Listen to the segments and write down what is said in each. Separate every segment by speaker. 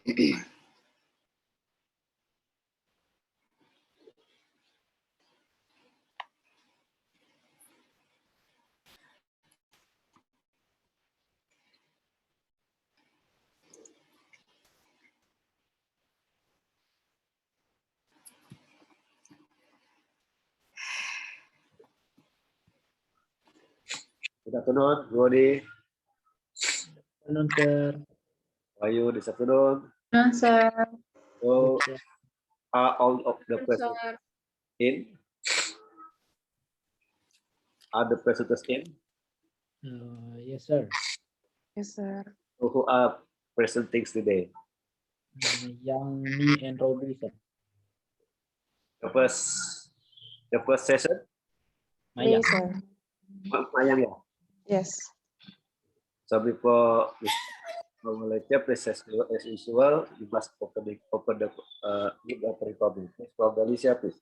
Speaker 1: Good afternoon, Rodi.
Speaker 2: Good afternoon, sir.
Speaker 1: How are you this afternoon?
Speaker 3: No, sir.
Speaker 1: So,
Speaker 2: Good, sir.
Speaker 1: are all of the presenters in? Are the presenters in?
Speaker 2: Yes, sir.
Speaker 3: Yes, sir.
Speaker 1: So who are presenting today?
Speaker 2: Young, me, and Robbie, sir.
Speaker 1: The first session?
Speaker 2: Maya.
Speaker 3: Me, sir.
Speaker 1: Mayang, ya?
Speaker 3: Yes.
Speaker 1: So before we start our lecture, please as usual, you must open the give the recording. Please, Alicia, please.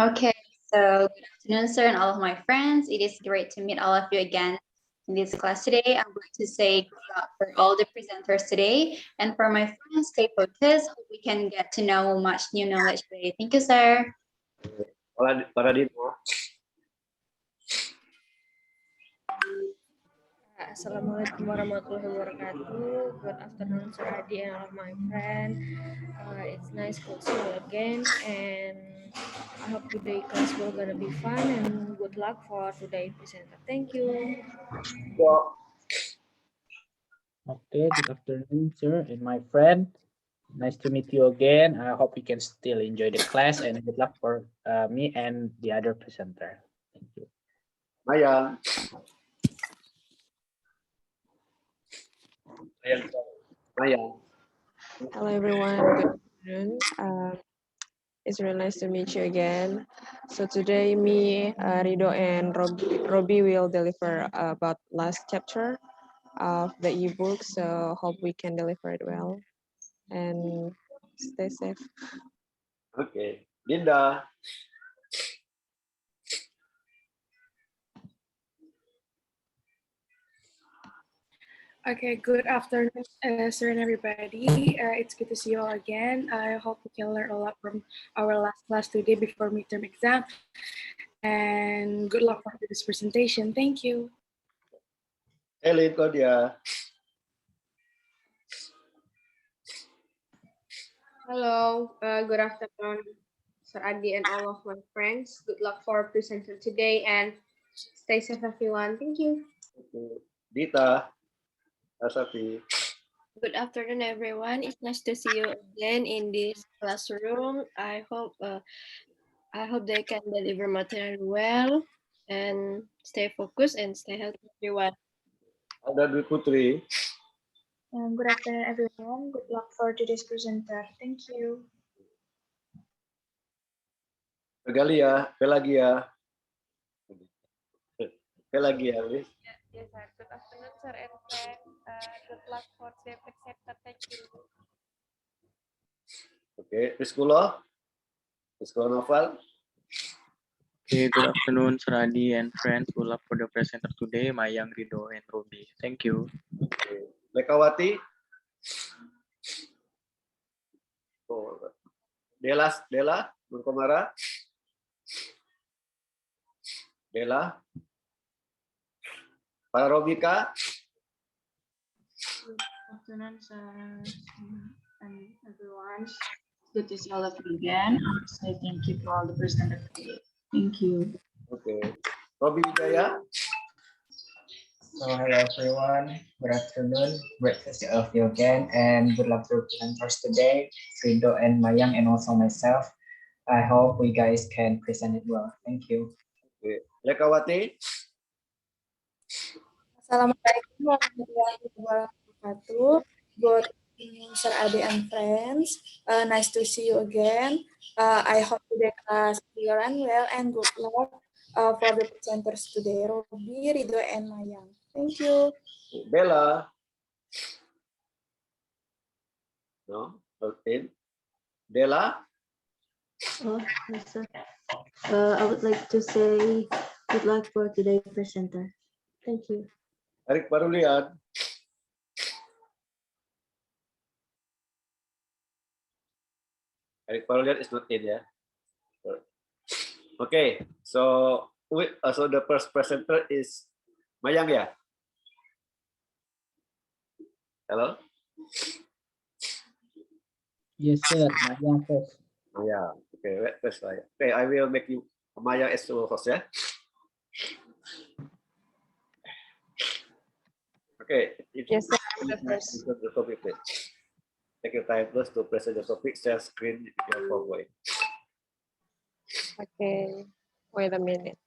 Speaker 3: Okay, so good afternoon, sir, and all of my friends. It is great to meet all of you again in this class today. I'm going to say good luck for all the presenters today. And for my friends, stay focused. Hope we can get to know much new knowledge today. Thank you, sir.
Speaker 1: Para Dino.
Speaker 4: Assalamualaikum warahmatullahi wabarakatuh. Good afternoon, Sir Adi and all of my friends. It's nice to see you again, and I hope today class will gonna be fun, and good luck for today's presenter. Thank you.
Speaker 2: Okay, good afternoon, sir, and my friend. Nice to meet you again. I hope you can still enjoy the class, and good luck for me and the other presenter. Thank you.
Speaker 1: Mayang. Mayang.
Speaker 5: Hello everyone, good afternoon. It's really nice to meet you again. So today me, Rido and Robbie will deliver about last chapter of the ebook. So hope we can deliver it well and stay safe.
Speaker 1: Okay. Linda.
Speaker 6: Okay, good afternoon, sir and everybody. It's good to see you all again. I hope we can learn a lot from our last class today before midterm exam. And good luck for this presentation. Thank you.
Speaker 1: Elin, Claudia.
Speaker 7: Hello, good afternoon, Sir Adi and all of my friends. Good luck for presenting today and stay safe, everyone. Thank you.
Speaker 1: Okay. Dita. Asafi.
Speaker 4: Good afternoon, everyone. It's nice to see you again in this classroom. I hope they can deliver material well and stay focused and stay healthy, everyone.
Speaker 1: Ada Dwi Putri.
Speaker 8: Good afternoon, everyone. Good luck for today's presenter. Thank you.
Speaker 1: Pelagia. Pelagia, please.
Speaker 4: Yes, sir. Good afternoon, sir and friends. Good luck for the presenter. Thank you.
Speaker 1: Okay, Priskulo. Priskulo Novel.
Speaker 9: Okay, good afternoon, Sir Adi and friends. Good luck for the presenter today, Mayang, Rido, and Robbie. Thank you.
Speaker 1: Okay. Lekawati. Oh. Dela, Nurkomara. Dela. Para Robika.
Speaker 10: Good afternoon, sir, and everyone. It's good to see all of you again. I want to say thank you to all the presenters today. Thank you.
Speaker 1: Okay. Robi Wijaya.
Speaker 11: So hello everyone, good afternoon, great to see all of you again, and good luck to presenters today, Rido and Mayang, and also myself. I hope we guys can present it well. Thank you.
Speaker 1: Okay. Lekawati.
Speaker 8: Assalamualaikum warahmatullahi wabarakatuh. Good evening, Sir Ade and friends. Nice to see you again. I hope today class will run well, and good luck for the presenters today, Robi, Rido, and Mayang. Thank you.
Speaker 1: Bella. No, okay. Dela.
Speaker 12: Oh, yes, sir. I would like to say good luck for today's presenter. Thank you.
Speaker 1: Erik Parulian. Eric Paulian is not in, yeah. Okay, so so the first presenter is Mayang, yeah. Hello.
Speaker 2: Yes, sir. Mayang first.
Speaker 1: Yeah. Okay. First, okay. I will make you Mayang as your host, yeah. Okay.
Speaker 5: Yes, sir, I'm the first.
Speaker 1: The topic, please. Take your time first to present the topic. Share screen your PowerPoint.
Speaker 5: Okay, wait a minute.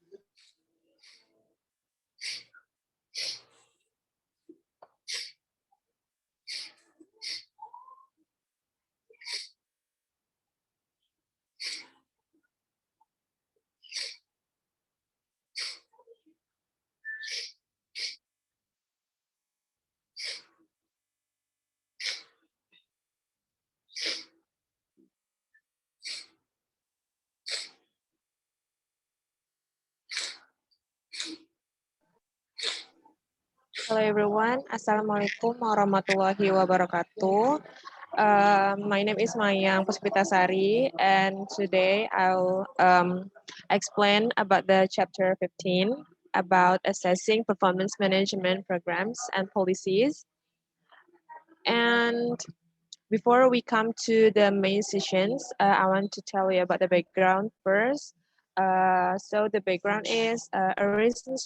Speaker 5: Hello everyone, Assalamualaikum warahmatullahi wabarakatuh. My name is Mayang Puspitasari, and today I'll explain about the chapter 15 about assessing performance management programs and policies. And before we come to the main sessions, I want to tell you about the background first. So the background is a recent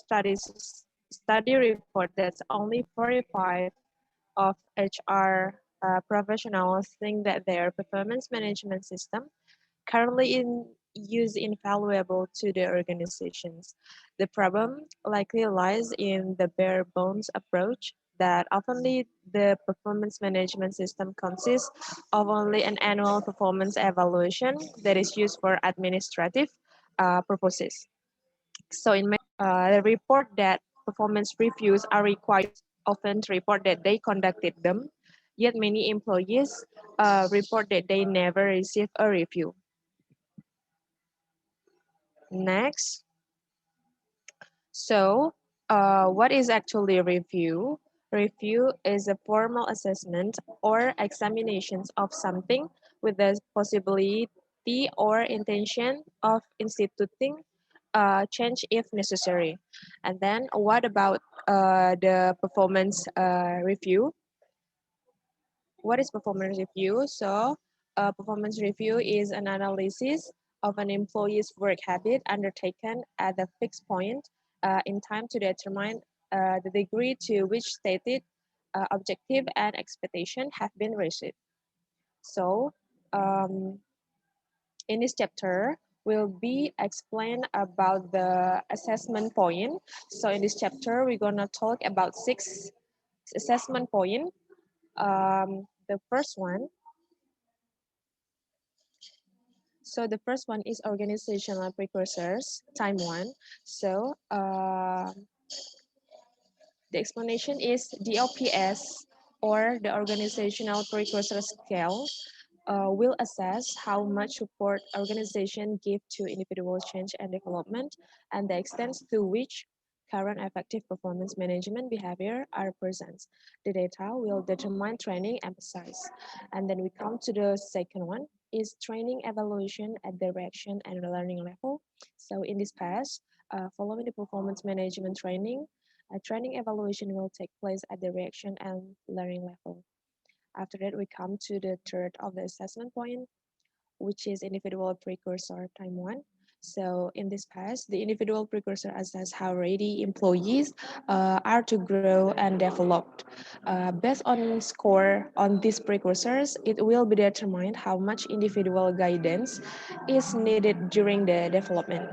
Speaker 5: study report that's only 45 of HR professionals think that their performance management system currently in use invaluable to their organizations. The problem likely lies in the bare bones approach that oftenly the performance management system consists of only an annual performance evaluation that is used for administrative purposes. So in the report that performance reviews are required often to report that they conducted them, yet many employees report that they never receive a review. Next, so what is actually a review? Review is a formal assessment or examinations of something with the possibility or intention of instituting change if necessary. And then what about the performance review? What is performance review? So performance review is an analysis of an employee's work habit undertaken at a fixed point in time to determine the degree to which stated objective and expectation have been reached. So in this chapter, will be explained about the assessment point. So in this chapter, we're gonna talk about 6 assessment point. The first one. So the first one is organizational precursors, time 1. So the explanation is DOPS, or the organizational precursor scale, will assess how much support organization give to individual change and development and the extent to which current effective performance management behavior are present. The data will determine training emphasis. And then we come to the second one is training evaluation at the reaction and learning level. So in this pass, following the performance management training, a training evaluation will take place at the reaction and learning level. After that, we come to the third of the assessment point, which is individual precursor time 1. So in this pass, the individual precursor assess how ready employees are to grow and develop. Based on score on these precursors, it will be determined how much individual guidance is needed during the development.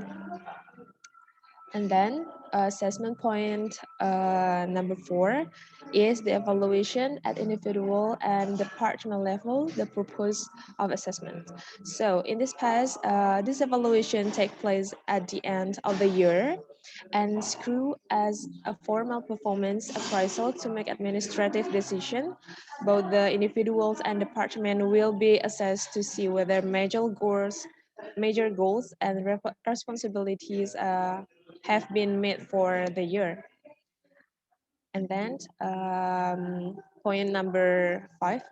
Speaker 5: And then assessment point number 4 is the evaluation at individual and department level, the purpose of assessment. So in this pass, this evaluation takes place at the end of the year and screw as a formal performance appraisal to make administrative decision. Both the individuals and department will be assessed to see whether major goals and responsibilities have been made for the year. And then point number 5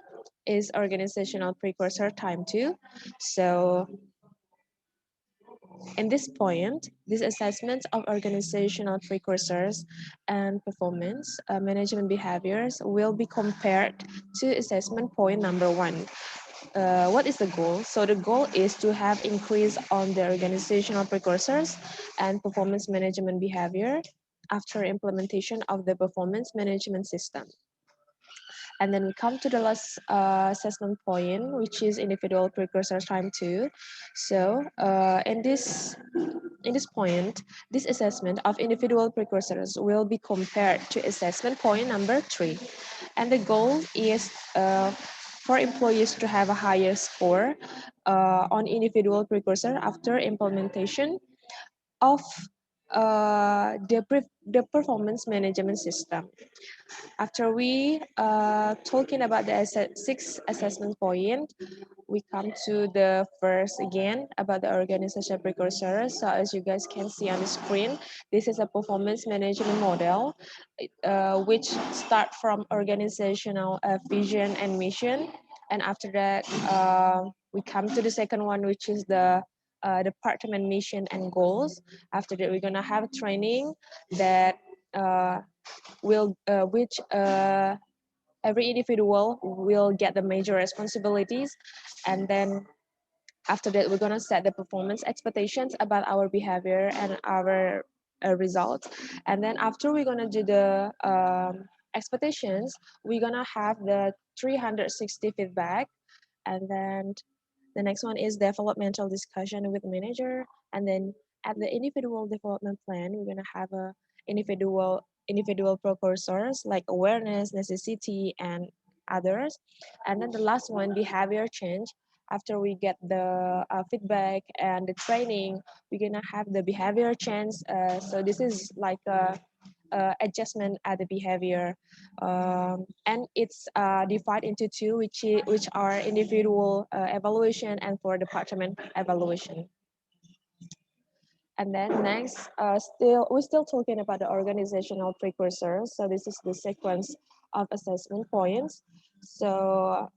Speaker 5: is organizational precursor time 2. So in this point, these assessments of organizational precursors and performance management behaviors will be compared to assessment point number 1. What is the goal? So the goal is to have increase on the organizational precursors and performance management behavior after implementation of the performance management system. And then we come to the last assessment point, which is individual precursor time 2. So in this point, this assessment of individual precursors will be compared to assessment point number 3. And the goal is for employees to have a higher score on individual precursor after implementation of the performance management system. After we talking about the 6 assessment point, we come to the first again about the organization precursors. So as you guys can see on the screen, this is a performance management model, which start from organizational vision and mission. And after that, we come to the second one, which is the department mission and goals. After that, we're gonna have training that which every individual will get the major responsibilities, and then after that we're going to set the performance expectations about our behavior and our results. And then after we're going to do the expectations, we're going to have the 360 feedback. And then the next one is developmental discussion with manager. And then at the individual development plan, we're gonna have a individual precursors like awareness, necessity, and others. And then the last one, behavior change. After we get the feedback and the training, we're gonna have the behavior change. So this is like a adjustment at the behavior, and it's divided into 2, which are individual evaluation and for department evaluation. And then next, we're still talking about the organizational precursors. So this is the sequence of assessment points. So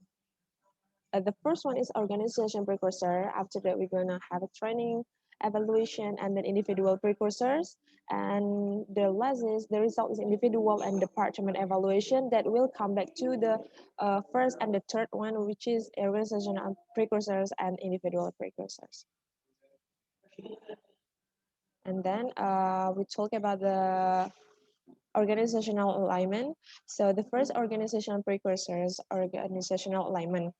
Speaker 5: the first one is organization precursor. After that, we're gonna have a training, evaluation, and then individual precursors. And the last is the result is individual and department evaluation that will come back to the first and the third one, which is organizational precursors and individual precursors. And then we talk about the organizational alignment. So the first organizational precursors, organizational alignment,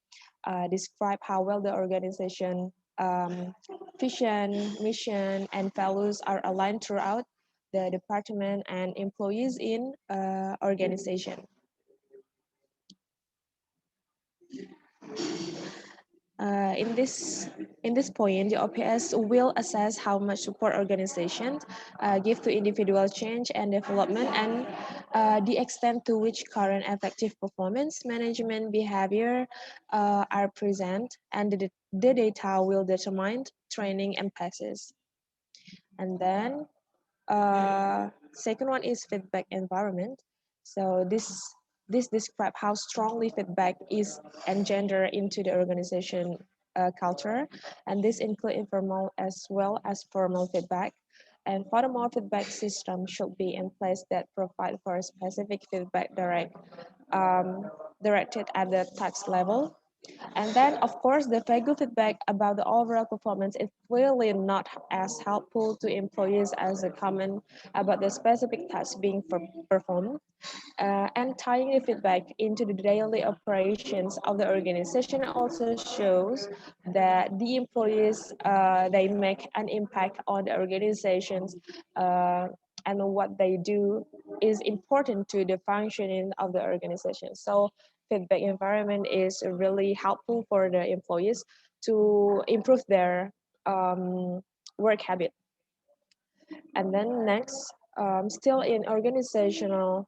Speaker 5: describe how well the organization vision, mission, and values are aligned throughout the department and employees in organization. In this point, the OPS will assess how much support organizations give to individual change and development, and the extent to which current effective performance management behavior are present, and the data will determine training emphasis. And then second one is feedback environment. So this describe how strongly feedback is engendered into the organization culture, and this include informal as well as formal feedback. And furthermore, feedback system should be in place that provide for specific feedback directed at the task level. And then, of course, the vague feedback about the overall performance is clearly not as helpful to employees as a comment about the specific task being performed. And tying the feedback into the daily operations of the organization also shows that the employees, they make an impact on the organizations, and what they do is important to the functioning of the organization. So feedback environment is really helpful for the employees to improve their work habit. And then next, still in organizational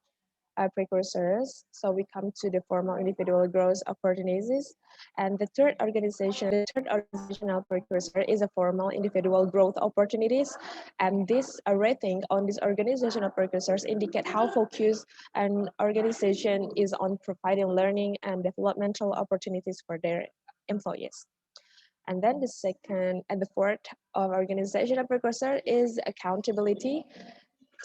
Speaker 5: precursors. So we come to the formal individual growth opportunities. And the third organizational precursor is a formal individual growth opportunities. And this rating on these organizational precursors indicate how focused an organization is on providing learning and developmental opportunities for their employees. And then the second and the fourth of organizational precursor is accountability.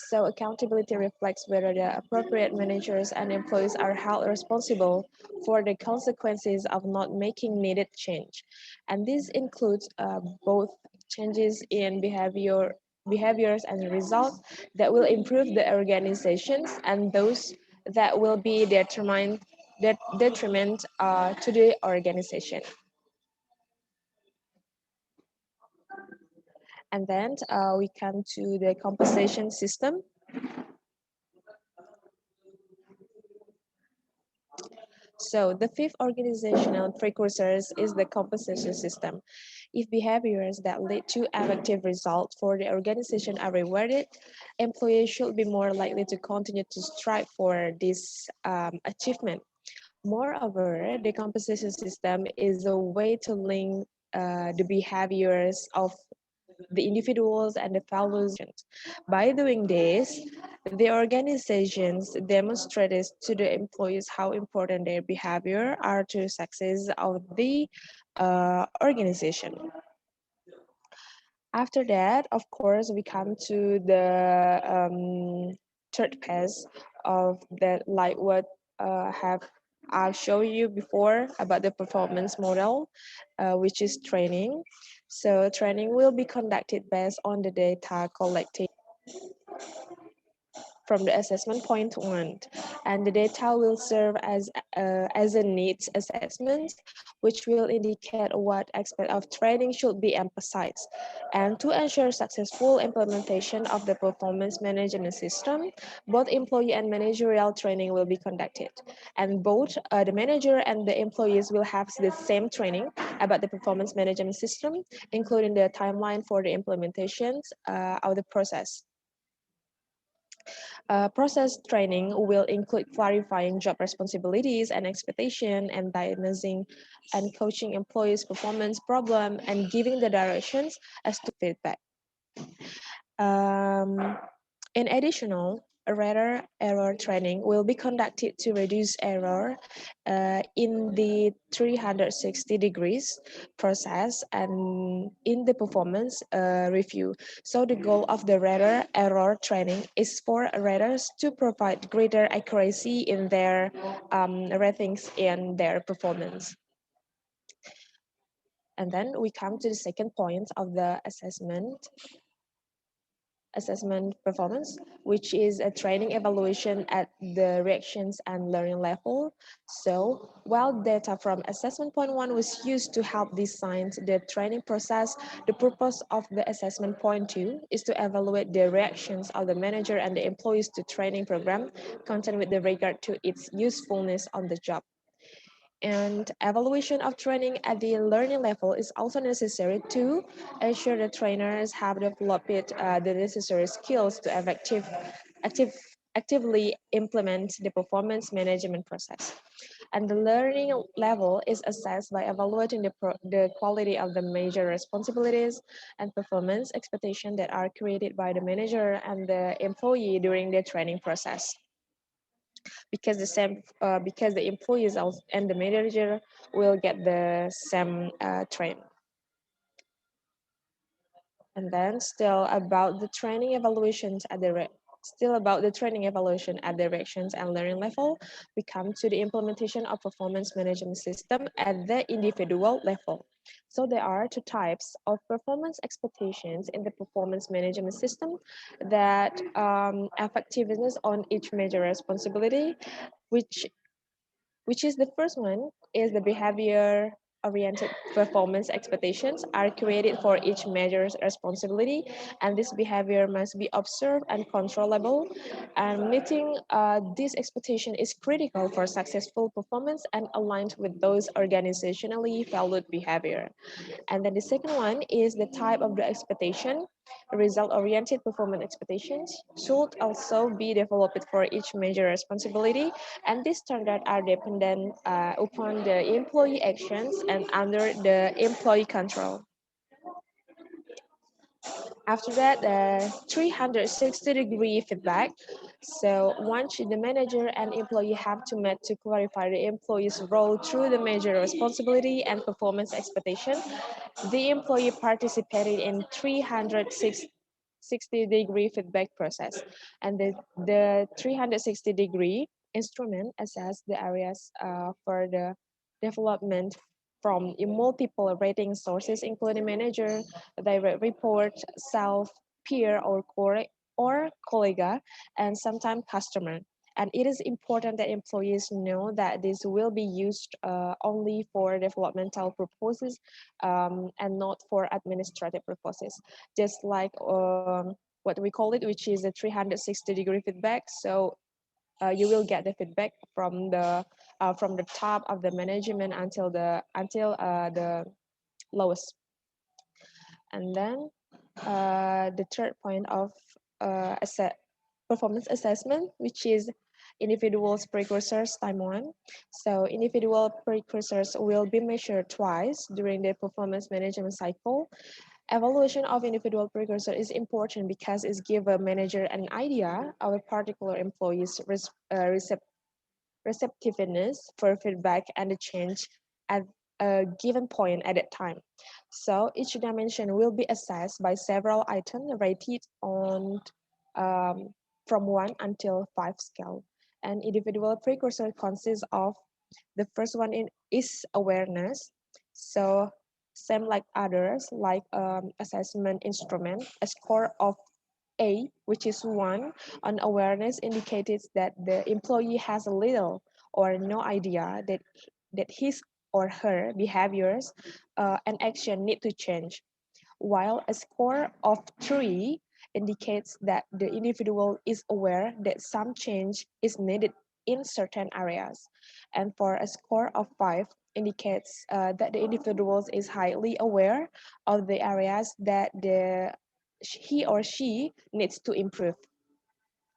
Speaker 5: So accountability reflects whether the appropriate managers and employees are held responsible for the consequences of not making needed change. And this includes both changes in behaviors and results that will improve the organizations and those that will be detriment to the organization. And then we come to the compensation system. So the fifth organizational precursors is the compensation system. If behaviors that lead to effective results for the organization are rewarded, employees should be more likely to continue to strive for this achievement. Moreover, the compensation system is a way to link the behaviors of the individuals and the fellows. By doing this, the organizations demonstrated to the employees how important their behavior are to success of the organization. After that, of course, we come to the third phase of that, like what I've shown you before about the performance model, which is training. So training will be conducted based on the data collected from the assessment point one, and the data will serve as a needs assessment, which will indicate what aspect of training should be emphasized. And to ensure successful implementation of the performance management system, both employee and managerial training will be conducted, and both the manager and the employees will have the same training about the performance management system, including the timeline for the implementations of the process. Process training will include clarifying job responsibilities and expectation and diagnosing and coaching employees' performance problem and giving the directions as to feedback. In additional, error training will be conducted to reduce error in the 360 degrees process and in the performance review. So the goal of the error training is for raters to provide greater accuracy in their ratings and their performance. And then we come to the second point of the assessment performance, which is a training evaluation at the reactions and learning level. So while data from assessment point one was used to help design the training process, the purpose of the assessment point two is to evaluate the reactions of the manager and the employees to training program content with regard to its usefulness on the job. And evaluation of training at the learning level is also necessary to ensure the trainers have developed the necessary skills to actively implement the performance management process. And the learning level is assessed by evaluating the quality of the major responsibilities and performance expectations that are created by the manager and the employee during the training process. Because the employees and the manager will get the same train. And then still about the training evaluations at the directions and learning level, we come to the implementation of performance management system at the individual level. So there are two types of performance expectations in the performance management system, that effectiveness on each major responsibility, which is the first one is the behavior oriented performance expectations are created for each measure's responsibility, and this behavior must be observed and controllable, and meeting this expectation is critical for successful performance and aligned with those organizationally valued behavior. And then the second one is the type of the expectation Result-oriented performance expectations should also be developed for each major responsibility, and these standards are dependent upon the employee actions and under the employee control. After that, 360-degree feedback. So once the manager and employee have to meet to clarify the employee's role through the major responsibility and performance expectation, the employee participated in 360-degree feedback process. And the 360-degree instrument assess the areas for the development from multiple rating sources, including manager, direct report, self, peer, or colleague, and sometimes customer. And it is important that employees know that this will be used only for developmental purposes and not for administrative purposes. Just like what we call it, which is a 360-degree feedback. So you will get the feedback from the top of the management until the lowest. And then the third point of performance assessment, which is individuals precursors time 1. So individual precursors will be measured twice during the performance management cycle. Evaluation of individual precursor is important because it gives a manager an idea of a particular employee's receptiveness for feedback and the change at a given point at that time. So each dimension will be assessed by several items rated on from 1 until 5 scale. And individual precursor consists of the first one is awareness. So same like others, like assessment instrument, a score of A, which is 1 on awareness, indicated that the employee has little or no idea that his or her behaviors and action need to change, while a score of 3 indicates that the individual is aware that some change is needed in certain areas. And for a score of 5 indicates that the individual is highly aware of the areas that he or she needs to improve.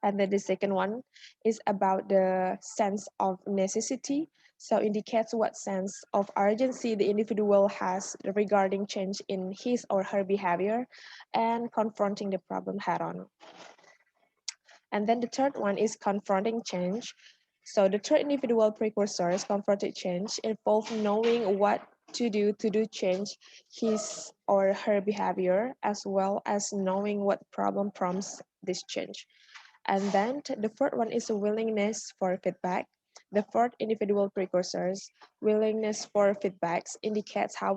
Speaker 5: And then the second one is about the sense of necessity. So indicates what sense of urgency the individual has regarding change in his or her behavior and confronting the problem head on. And then the third one is confronting change. So the third individual precursors, confronting change, involve knowing what to do change his or her behavior, as well as knowing what problem prompts this change. And then the fourth one is a willingness for feedback. The fourth individual precursors, willingness for feedbacks, indicates how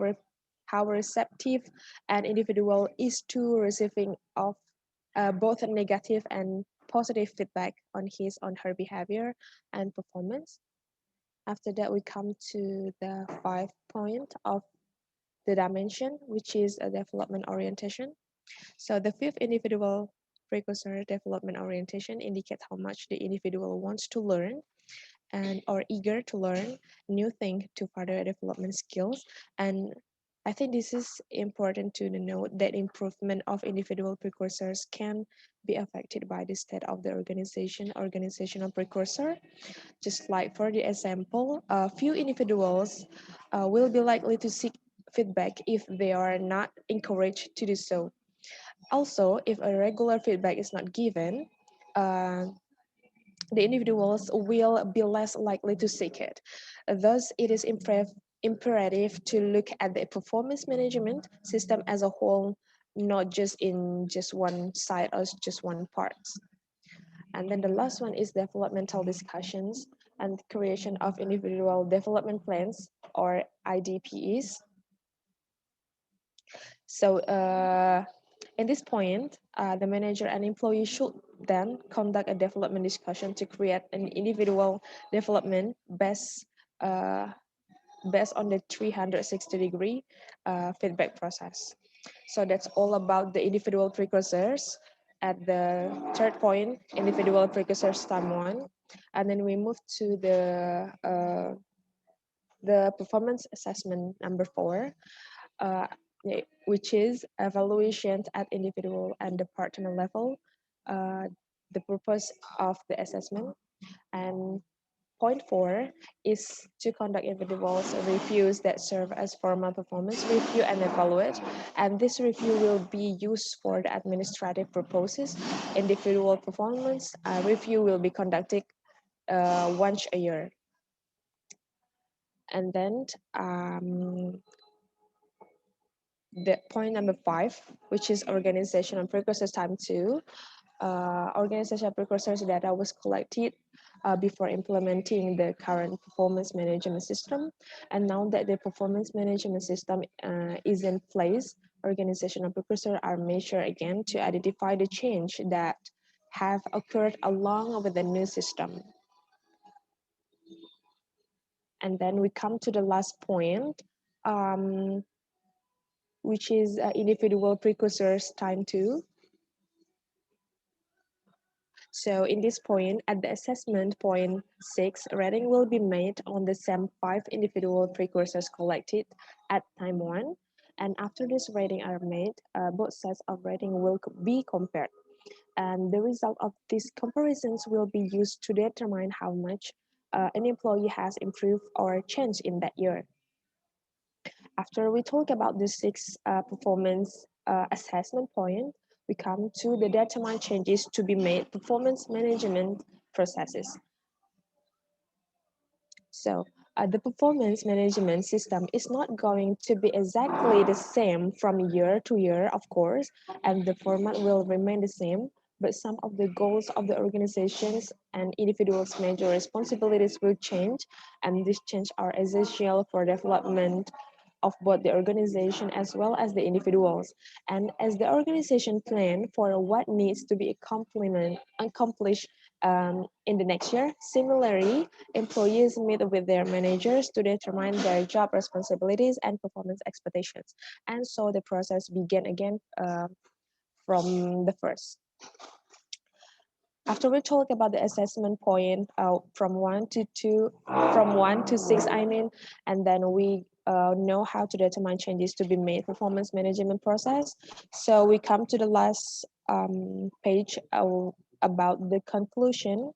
Speaker 5: receptive an individual is to receiving of both negative and positive feedback on his or her behavior and performance. After that, we come to the 5 point of the dimension, which is a development orientation. So the fifth individual precursor, development orientation, indicates how much the individual wants to learn and or eager to learn new things to further development skills. And I think this is important to note that improvement of individual precursors can be affected by the state of the organizational precursor. Just like for the example, a few individuals will be likely to seek feedback if they are not encouraged to do so. Also, if a regular feedback is not given, the individuals will be less likely to seek it. Thus, it is imperative to look at the performance management system as a whole, not just in just one side or just one part. And then the last one is developmental discussions and creation of individual development plans or IDPs. So in this point, the manager and employee should then conduct a development discussion to create an individual development based on the 360-degree feedback process. So that's all about the individual precursors. At the third point, individual precursors time 1, and then we move to the performance assessment number 4. which is evaluations at individual and department level, the purpose of the assessment. And point 4 is to conduct individuals reviews that serve as formal performance review and evaluate. And this review will be used for the administrative purposes. Individual performance review will be conducted once a year. And then the point number 5, which is organizational precursors time 2. Organizational precursors data was collected before implementing the current performance management system. And now that the performance management system is in place, organizational precursors are measured again to identify the change that have occurred along with the new system. And then we come to the last point, which is individual precursors time 2. So in this point, at the assessment point 6, rating will be made on the same 5 individual precursors collected at time 1. And after this rating are made, both sets of rating will be compared. And the result of these comparisons will be used to determine how much an employee has improved or changed in that year. After we talk about the 6 performance assessment point, we come to the determine changes to be made performance management processes. So the performance management system is not going to be exactly the same from year to year, of course, and the format will remain the same, but some of the goals of the organizations and individuals' major responsibilities will change, and these changes are essential for development of both the organization as well as the individuals. And as the organization plan for what needs to be accomplished in the next year, similarly, employees meet with their managers to determine their job responsibilities and performance expectations. And so the process began again from the first. After we talk about the assessment point from 1 to 6, and then we know how to determine changes to be made performance management process. So we come to the last page about the conclusion.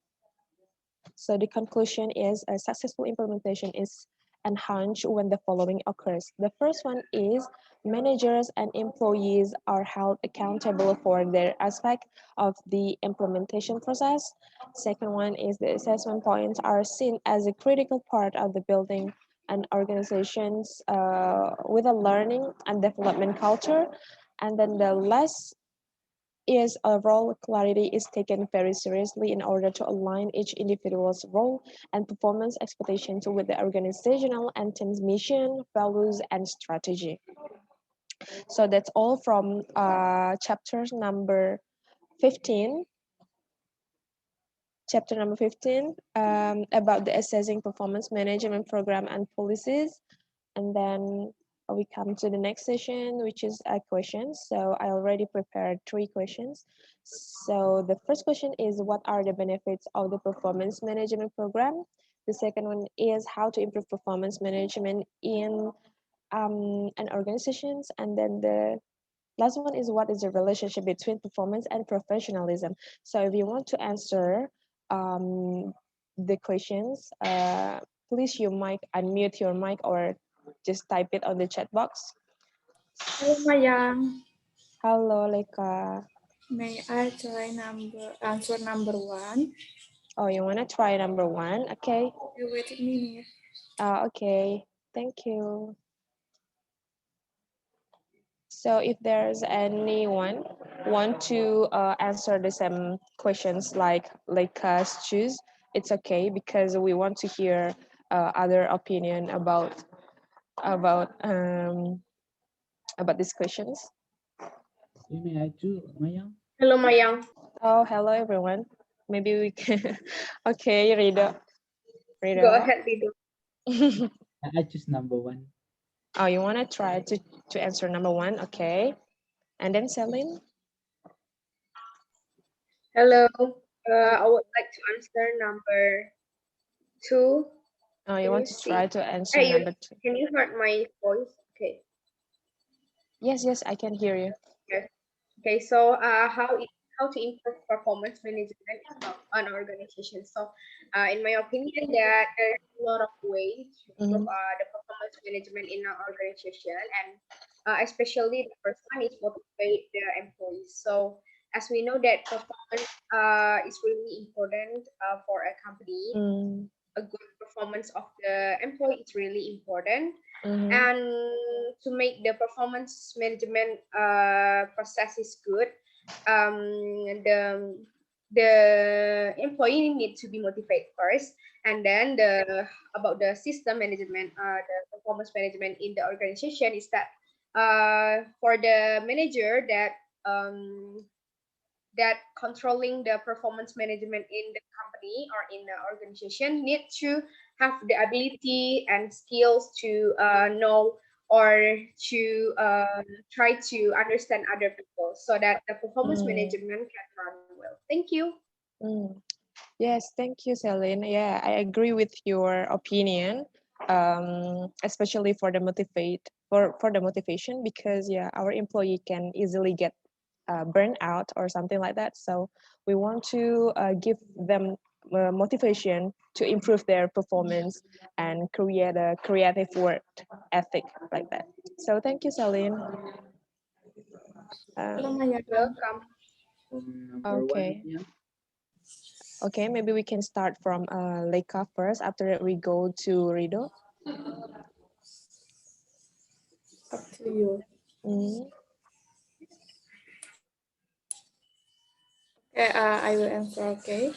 Speaker 5: So the conclusion is a successful implementation is enhanced when the following occurs. The first one is managers and employees are held accountable for their aspect of the implementation process. Second one is the assessment points are seen as a critical part of the building and organizations with a learning and development culture. And then the last is role clarity is taken very seriously in order to align each individual's role and performance expectations with the organizational and team's mission, values, and strategy. So that's all from chapter number 15. Chapter number 15 about the assessing performance management program and policies. And then we come to the next session, which is questions. So I already prepared 3 questions. So the first question is, what are the benefits of the performance management program? The second one is how to improve performance management in an organizations. And then the last one is, what is the relationship between performance and professionalism? So if you want to answer the questions, please unmute your mic or just type it on the chat box.
Speaker 8: Hello, Mayang.
Speaker 5: Hello, Leka.
Speaker 8: May I try answer number 1?
Speaker 5: Oh, you want to try number 1? Okay.
Speaker 8: Wait a minute.
Speaker 5: Okay. Thank you. So if there's anyone want to answer the same questions like us choose, it's okay, because we want to hear other opinion about these questions.
Speaker 2: May I too, Mayang?
Speaker 7: Hello, Mayang.
Speaker 5: Oh, hello everyone. Maybe we can. Okay, Rido.
Speaker 7: Go ahead, Rido.
Speaker 2: I choose number 1.
Speaker 5: Oh, you want to try to answer number 1? Okay. And then Celine?
Speaker 7: Hello. I would like to answer number 2.
Speaker 5: Oh, you want to try to answer
Speaker 7: Hey,
Speaker 5: number 2?
Speaker 7: can you hear my voice? Okay.
Speaker 5: Yes, yes, I can hear you.
Speaker 7: Yes. Okay, so how to improve performance management of an organization? So, in my opinion, that there's a lot of ways to improve the performance management in an organization, and especially the first one is motivate the employees. So, as we know that performance is really important for a company. A good performance of the employee is really important. And to make the performance management process is good, the employee need to be motivated first, and then about the system management, the performance management in the organization is that for the manager that controlling the performance management in the company or in the organization need to have the ability and skills to know or to try to understand other people so that the performance management can run well. Thank you.
Speaker 5: Yes, thank you, Celine. Yeah, I agree with your opinion, especially for the motivation, because yeah, our employee can easily get burn out or something like that. So we want to give them motivation to improve their performance and create a creative work ethic like that. So thank you, Celine.
Speaker 7: Welcome.
Speaker 5: Okay. Okay, maybe we can start from Leica first. After that, we go to Rido.
Speaker 8: Up to you. Okay, I will answer. Okay.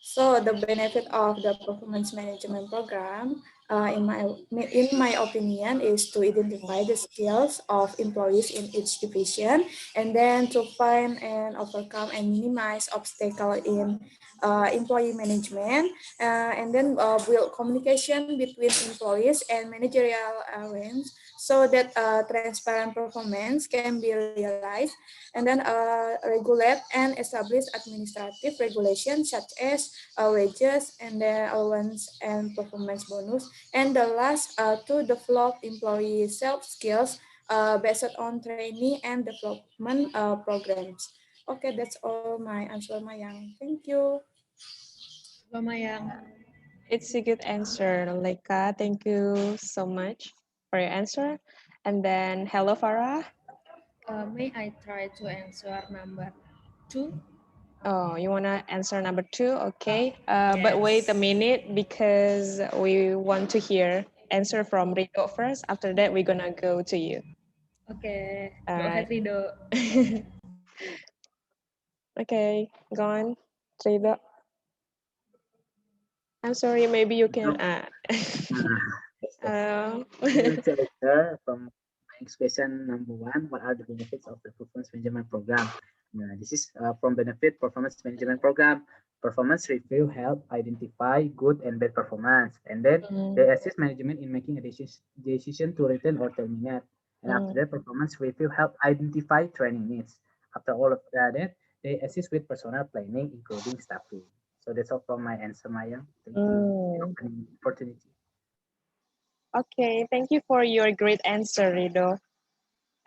Speaker 8: So the benefit of the performance management program, in my opinion, is to identify the skills of employees in each division, and then to find and overcome and minimize obstacles in employee management, and then build communication between employees and managerial range so that transparent performance can be realized, and then regulate and establish administrative regulations such as wages and the allowance and performance bonus. And the last, to develop employee self skills based on training and development programs. Okay, that's all my answer, Mayang. Thank you.
Speaker 2: Mayang.
Speaker 5: It's a good answer, Leica. Thank you so much for your answer. And then, hello, Farah.
Speaker 4: May I try to answer number 2?
Speaker 5: Oh, you want to answer number 2? Okay. But wait a minute because we want to hear answer from Rido first. After that, we're going to go to you.
Speaker 4: Okay.
Speaker 5: All
Speaker 4: Go ahead,
Speaker 5: right.
Speaker 4: Rido.
Speaker 5: Okay, go on, Rido. I'm sorry, maybe you can
Speaker 2: Answer from next question number 1. What are the benefits of the performance management program? This is from benefit performance management program. Performance review help identify good and bad performance, and then they assist management in making a decision to retain or terminate. And after that, performance review help identify training needs. After all of that, they assist with personnel planning, including staffing. So that's all from my answer, Maya. Thank you for the opportunity.
Speaker 5: Okay, thank you for your great answer, Rido.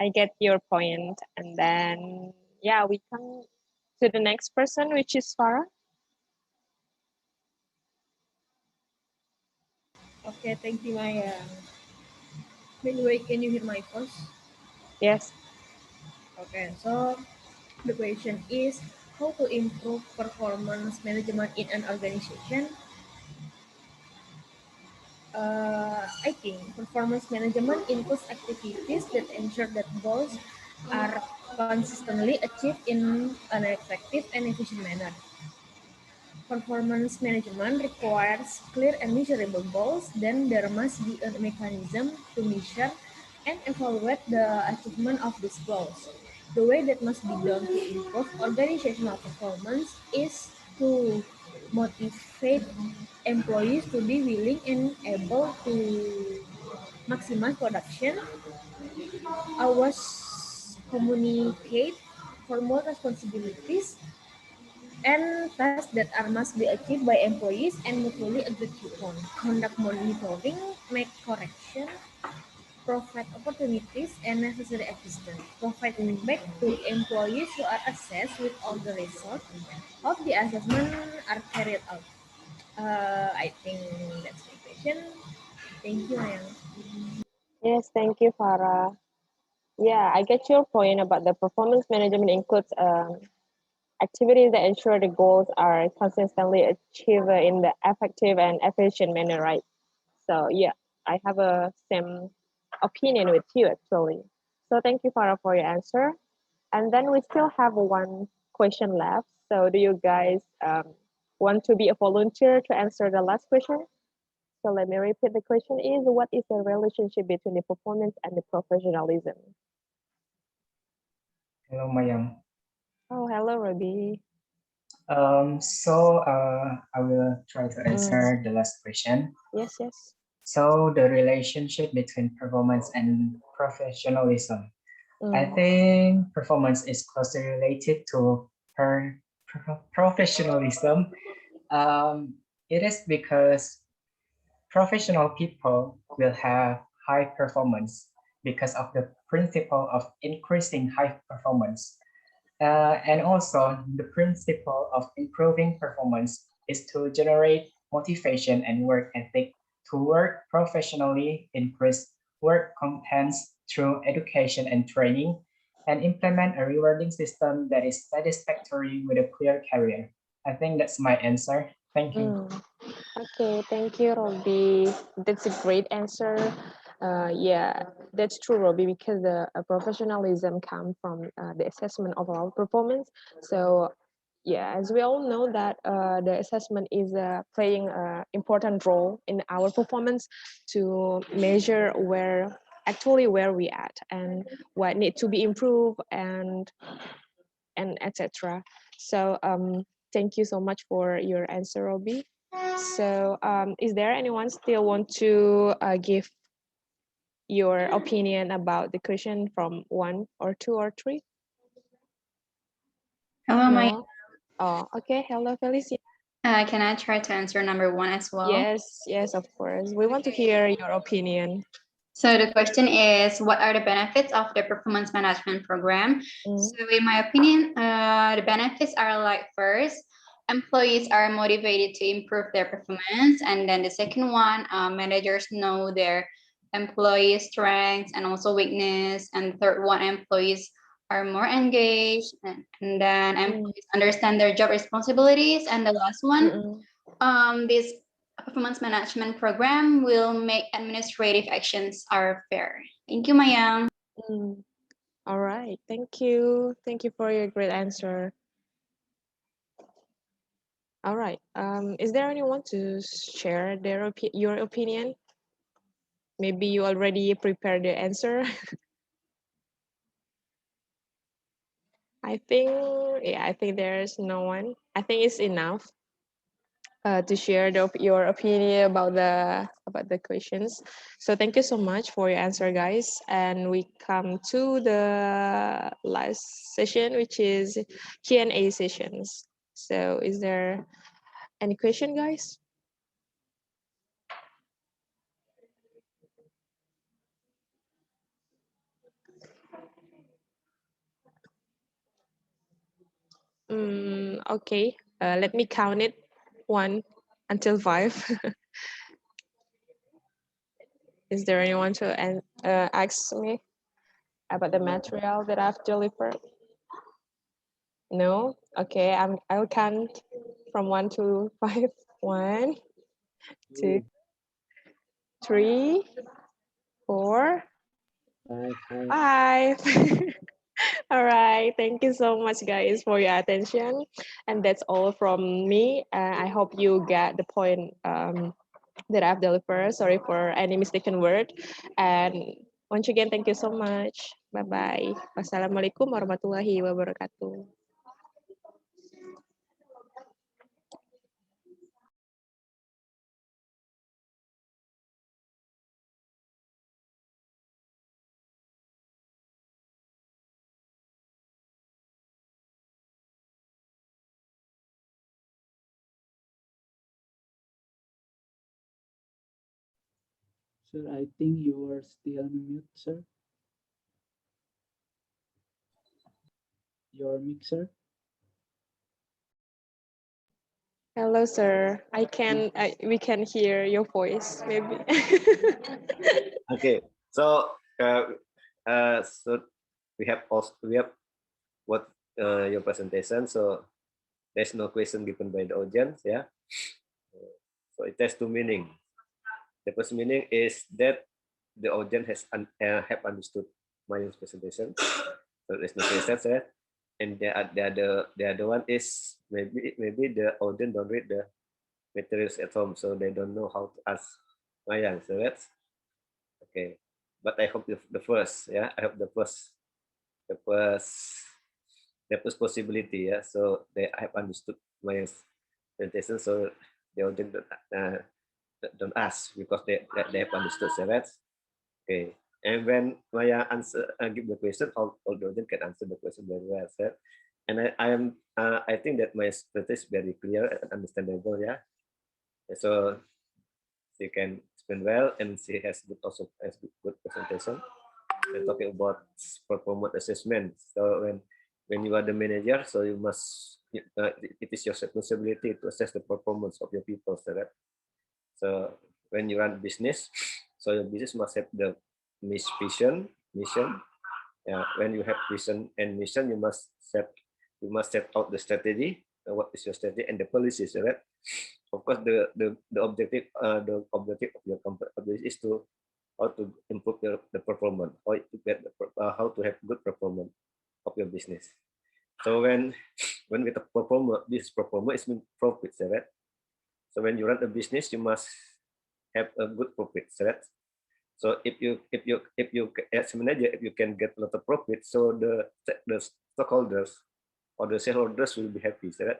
Speaker 5: I get your point. And then, yeah, we come to the next person, which is Farah.
Speaker 4: Okay, thank you, Maya. By the way, can you hear my voice?
Speaker 5: Yes.
Speaker 4: Okay, so the question is how to improve performance management in an organization. I think performance management includes activities that ensure that goals are consistently achieved in an effective and efficient manner. Performance management requires clear and measurable goals. Then there must be a mechanism to measure and evaluate the achievement of these goals. The way that must be done to improve organizational performance is to motivate employees to be willing and able to maximize production, always communicate formal responsibilities and tasks that must be achieved by employees and mutually agreed upon. Conduct monitoring, make correction, provide opportunities and necessary assistance, provide feedback to employees who are assessed with all the results of the assessment are carried out. I think that's my question. Thank you, Mayang.
Speaker 5: Yes, thank you, Farah. Yeah, I get your point about the performance management includes activities that ensure the goals are consistently achieved in the effective and efficient manner, right? So yeah, I have a same opinion with you actually. So thank you, Farah, for your answer. And then we still have one question left. So do you guys want to be a volunteer to answer the last question? So let me repeat the question is, what is the relationship between the performance and the professionalism?
Speaker 11: Hello, Mayang.
Speaker 5: Oh, hello, Robbie.
Speaker 11: I will try to answer the last question.
Speaker 5: Yes, yes.
Speaker 11: So the relationship between performance and professionalism. I think performance is closely related to her professionalism. It is because professional people will have high performance because of the principle of increasing high performance. And also the principle of improving performance is to generate motivation and work ethic to work professionally, increase work competence through education and training, and implement a rewarding system that is satisfactory with a clear career. I think that's my answer. Thank you.
Speaker 5: Okay, thank you, Robbie. That's a great answer. Yeah, that's true, Robbie, because the professionalism comes from the assessment of our performance. So, yeah, as we all know that the assessment is playing an important role in our performance to measure where we at and what need to be improved and etc. So, thank you so much for your answer, Robbie. So, is there anyone still want to give your opinion about the question from 1 or 2 or 3?
Speaker 3: Hello,
Speaker 5: No? Oh, okay. Hello, Felicia.
Speaker 3: Can I try to answer number 1 as well?
Speaker 5: Yes, yes, of course. We want to hear your opinion.
Speaker 3: So the question is, what are the benefits of the performance management program? So in my opinion, the benefits are like first, employees are motivated to improve their performance. And then the second one, managers know their employees' strengths and also weakness. And third one, employees are more engaged. And then employees understand their job responsibilities. And the last one, this performance management program will make administrative actions are fair. Thank you, Mayang.
Speaker 5: All right, thank you. Thank you for your great answer. All right, is there anyone to share your opinion? Maybe you already prepared the answer. I think there's no one. I think it's enough to share your opinion about the questions. So thank you so much for your answer, guys. And we come to the last session, which is Q&A sessions. So is there any question, guys? Okay, let me count it 1 until 5. Is there anyone to ask me about the material that I've delivered? No? Okay, I'll count from 1 to 5. 1, 2, 3, 4, 5. All right, thank you so much, guys, for your attention. And that's all from me. I hope you get the point that I've delivered. Sorry for any mistaken word. And once again, thank you so much. Bye-bye. Wassalamualaikum warahmatullahi wabarakatuh.
Speaker 2: Sir, I think you are still mute, sir. Your mixer.
Speaker 5: Hello, sir. We can hear your voice, maybe.
Speaker 1: Okay, so so we have what your presentation. So there's no question given by the audience. Yeah. So it has two meaning. The first meaning is that the audience have understood my presentation. So there's no question, right? And the other one is maybe the audience don't read the materials at home, so they don't know how to ask Mayang. So that's okay. But I hope the first, yeah, I hope the first possibility, yeah. So they have understood my presentation, so the audience don't ask because they have understood. So that's okay. And when Maya give the question, all the audience can answer the question very well. So, and I think that my presentation is very clear and understandable. Yeah. So she can explain well, and she has also has good presentation. And talking about performance assessment. So when you are the manager, so you must it is your responsibility to assess the performance of your people. So when you run business, so your business must have the mission. Yeah, when you have vision and mission, you must set out the strategy. What is your strategy and the policies, right? Of course, the objective of your company is to how to improve the performance, how to get how to have good performance of your business. So when we talk performance, this performance means profits, right? So when you run a business, you must have a good profit, right? So if you as a manager, if you can get a lot of profit, so the stockholders or the shareholders will be happy, right?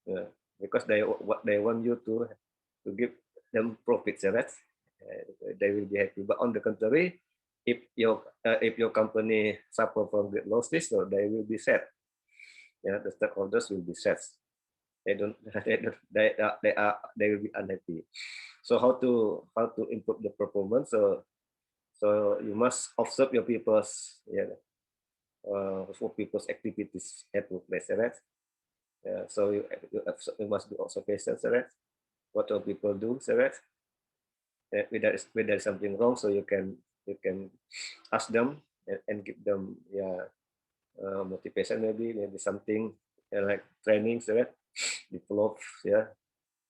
Speaker 1: Yeah, because they want you to give them profits, right? They will be happy. But on the contrary, if your company suffer from the losses, so they will be sad. Yeah, the stockholders will be sad. They don't they will be unhappy. So how to improve the performance? So you must observe your people's for people's activities at workplace, right? So you must do observations, right? What do people do, right? If there is something wrong, so you can ask them and give them motivation, maybe something like trainings, right? Develop, yeah.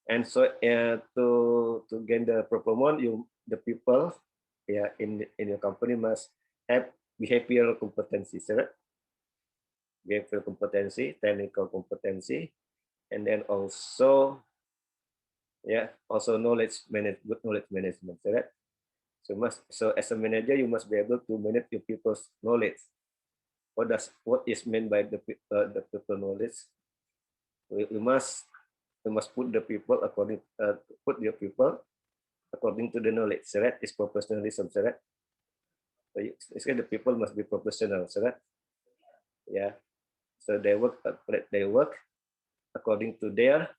Speaker 1: And so to gain the performance, the people in your company must have behavioral competencies, right? Behavioral competency, technical competency, and then also also good knowledge management, right? So as a manager, you must be able to manage your people's knowledge. What is meant by the people knowledge? We must put the people your people according to the knowledge, right? Is professionalism, right? So the people must be professional, right? Yeah. So they work according to their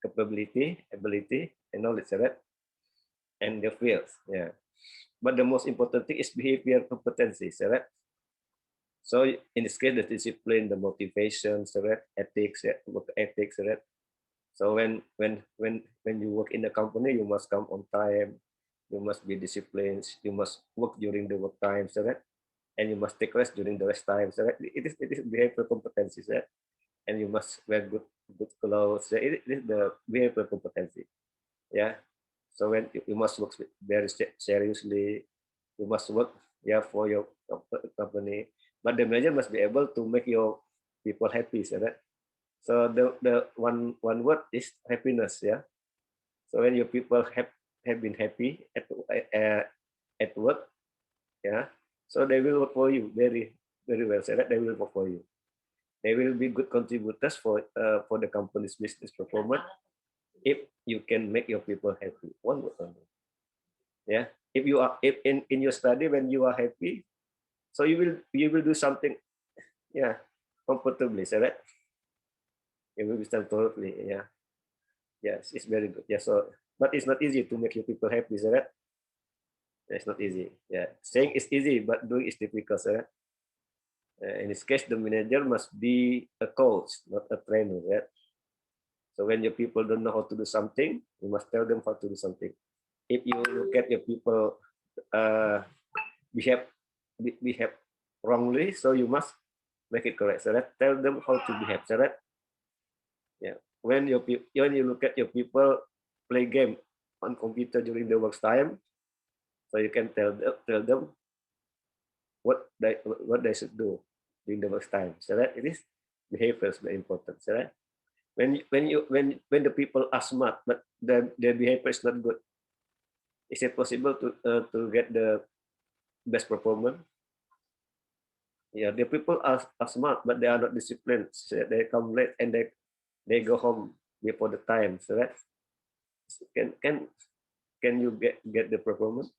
Speaker 1: capability, ability, and knowledge, right? And their fields. Yeah. But the most important thing is behavior competencies, right? So in this case, the discipline, the motivation, right? Ethics, work ethics, right? So when you work in a company, you must come on time, you must be disciplined, you must work during the work times, right? And you must take rest during the rest times, right? It is behavioral competencies, right? And you must wear good clothes. It is the behavioral competency, yeah. So when you must work very seriously, you must work for your company, but the manager must be able to make your people happy, right? So the one word is happiness, yeah. So when your people have been happy at work, yeah, so they will work for you very well, so that they will work for you. They will be good contributors for the company's business performance if you can make your people happy. One word only. Yeah. If in your study when you are happy, so you will do something, yeah, comfortably, so right? It will be done thoroughly, yeah. Yes, it's very good. Yeah, so but it's not easy to make your people happy, so that it's not easy. Yeah, saying it's easy, but doing is difficult, so that in this case, the manager must be a coach, not a trainer, right? So when your people don't know how to do something, you must tell them how to do something. If you look at your people behave behave wrongly, so you must make it correct. So that tell them how to behave. So that yeah, when you look at your people play game on computer during the work time, so you can tell them what they should do during the work time. So that it is behavior is very important. So that when the people are smart but their behavior is not good, is it possible to get the best performance? Yeah, the people are smart but they are not disciplined. So they come late and they go home before the time. So that can you get the performance?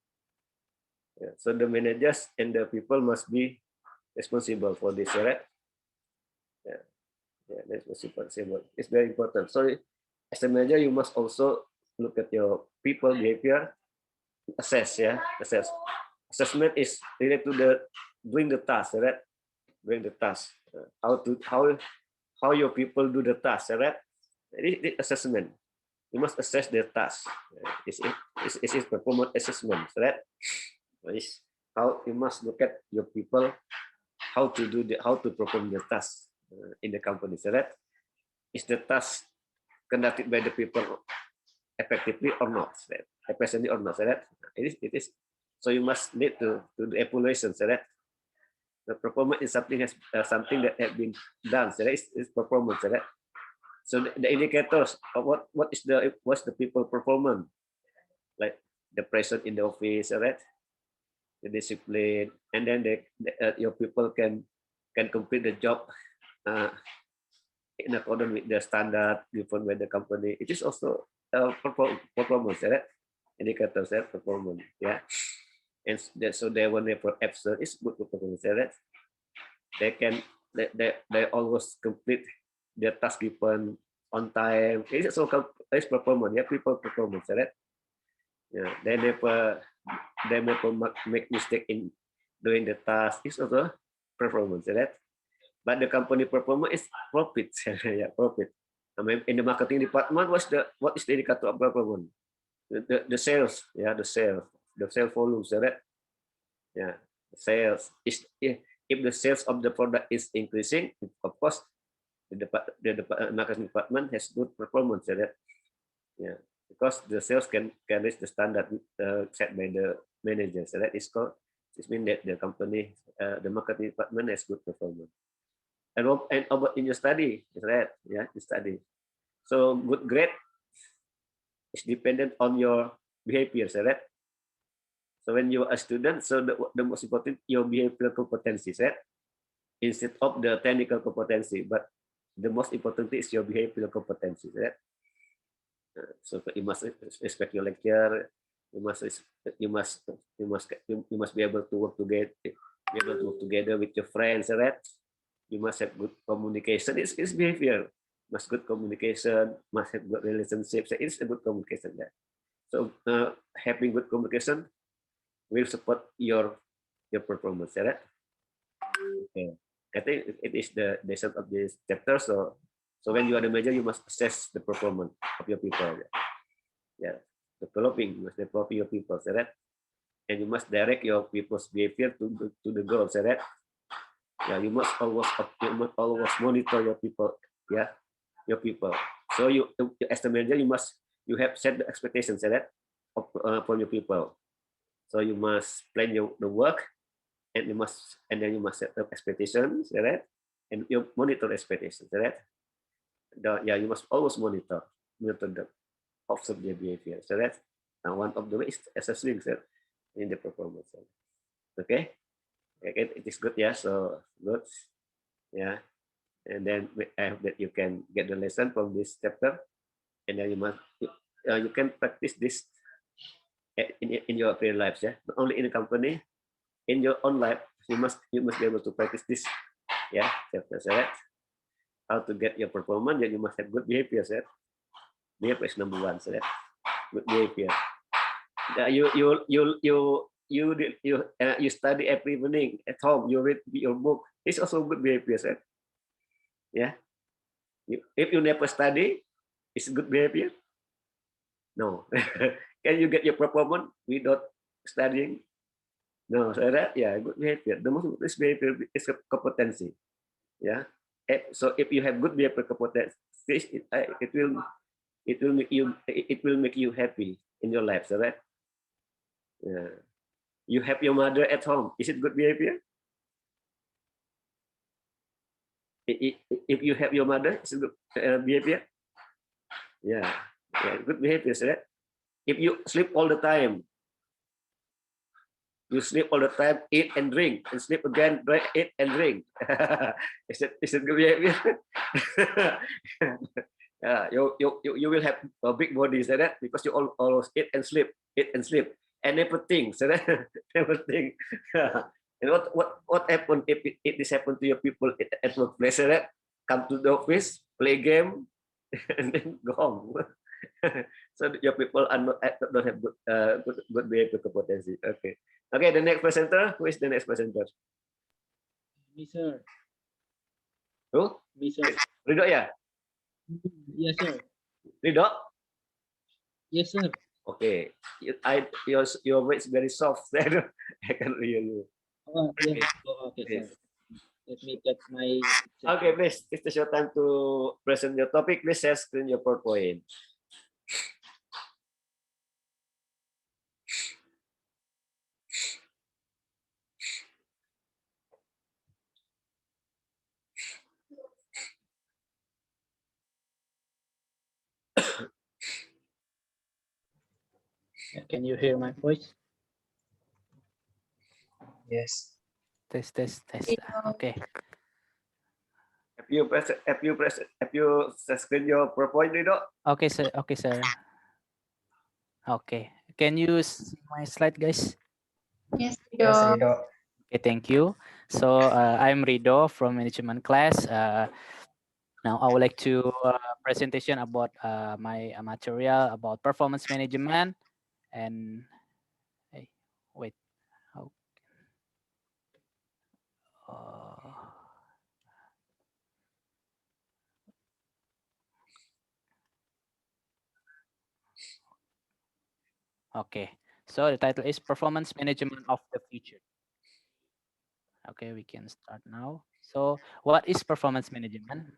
Speaker 1: Yeah. So the managers and the people must be responsible for this, right? Yeah, yeah, that's responsible. It's very important. So as a manager, you must also look at your people behavior, assess. Yeah, assess. Assessment is related to the doing the task, right? Doing the task. How your people do the task, right? It is assessment. You must assess their task. This is performance assessment, right? Is how you must look at your people, how to perform the task in the company, right? Is the task conducted by the people effectively or not, right? Efficiently or not, right? It is. So you must need to the evaluation, right? The performance is something something that has been done, right? It's performance, right? So the indicators of what's the people performance, like the presence in the office, right? The discipline, and then your people can complete the job in accordance with the standard given by the company. It is also performance, right? Indicators, right? Performance, yeah. And so they when they absent, it's good performance, right? They always complete their task given on time. It's also it's performance, yeah, people performance, right? Yeah, they never make mistake in doing the task. It's also performance, right? But the company performance is profit. Yeah, profit. I mean, in the marketing department, what is the indicator of performance? The sales, yeah, the sales volumes, right? Yeah, the sales is if the sales of the product is increasing, of course, the marketing department has good performance, right? Yeah, because the sales can reach the standard set by the managers. So that is called. It means that the company, the marketing department has good performance. And about in your study, right? Yeah, you study. So good grade is dependent on your behavior, right? So when you are a student, so the most important your behavioral competencies, right? Instead of the technical competency, but the most important is your behavioral competencies, right? So you must respect your lecture. You must be able to work together. Be able to work together with your friends, right? You must have good communication. It's behavior. Must good communication. Must have good relationships. It's a good communication there. So having good communication will support your performance, right? Okay. I think it is the essence of this chapter. So when you are the manager, you must assess the performance of your people. Yeah, you must develop your people, right? And you must direct your people's behavior to the goals, right? Yeah, you must always monitor your people. Yeah, your people. So you as the manager, you have set the expectations, right? From your people. So you must plan the work, and then you must set up expectations, right? And you monitor expectations, right? You must always monitor the observe their behavior. So that's one of the ways assessing in the performance. Okay, it is good. Yeah, so good. Yeah, and then I hope that you can get the lesson from this chapter, and then you can practice this in your real lives. Yeah, not only in the company, in your own life, you must be able to practice this. Yeah, chapter, right? How to get your performance? Yeah, you must have good behavior. Right? Behavior is number one. Right? Good behavior. You study every evening at home. You read your book. It's also good behavior, right? Yeah. If you never study, it's good behavior. No. Can you get your performance without studying? No. So that, yeah, good behavior. The most this behavior is a competency. Yeah. So if you have good behavior competency, it will make you happy in your life. So that, yeah. You have your mother at home. Is it good behavior? If you have your mother, is it good behavior? Yeah. Yeah, good behavior. So that if you sleep all the time, you sleep all the time, eat and drink, and sleep again, eat and drink. Is it good behavior? You will have a big body, so that because you always eat and sleep, and never think, so that never think. And what happened if this happened to your people at workplace? So that come to the office, play game, and then go home. So your people are not don't have good behavior competency. Okay. Okay, the next presenter. Who is the next presenter?
Speaker 2: Me, sir.
Speaker 1: Who?
Speaker 2: Me, sir.
Speaker 1: Ridho, yeah?
Speaker 2: Yes, sir.
Speaker 1: Ridho?
Speaker 2: Yes, sir.
Speaker 1: Okay. Your voice is very soft. I can hear you.
Speaker 2: Oh, yes. Oh, okay, sir. Let me get my...
Speaker 1: Okay, please. This is your time to present your topic. Please share screen your PowerPoint.
Speaker 2: Can you hear my voice?
Speaker 11: Yes.
Speaker 13: Test. Okay.
Speaker 1: Have you share screen your PowerPoint, Ridho?
Speaker 13: Okay, sir. Okay. Can you see my slide, guys?
Speaker 3: Yes,
Speaker 11: Yes, Ridho.
Speaker 13: Okay, thank you. So I'm Ridho from management class. Now I would like to presentation about my material about performance management and hey, wait. How? Okay. So the title is Performance Management of the Future. Okay, we can start now. So what is performance management?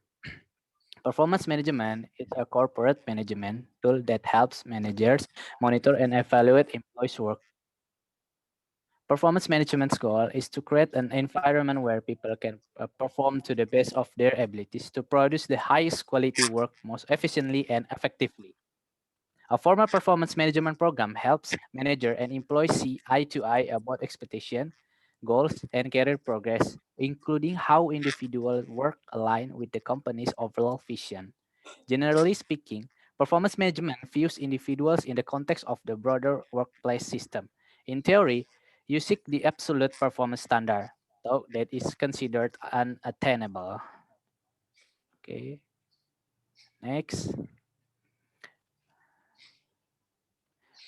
Speaker 13: Performance management is a corporate management tool that helps managers monitor and evaluate employees' work. Performance management's goal is to create an environment where people can perform to the best of their abilities to produce the highest quality work most efficiently and effectively. A formal performance management program helps manager and employees see eye to eye about expectation, goals, and career progress, including how individual work align with the company's overall vision. Generally speaking, performance management views individuals in the context of the broader workplace system. In theory, you seek the absolute performance standard, though that is considered unattainable. Okay. Next.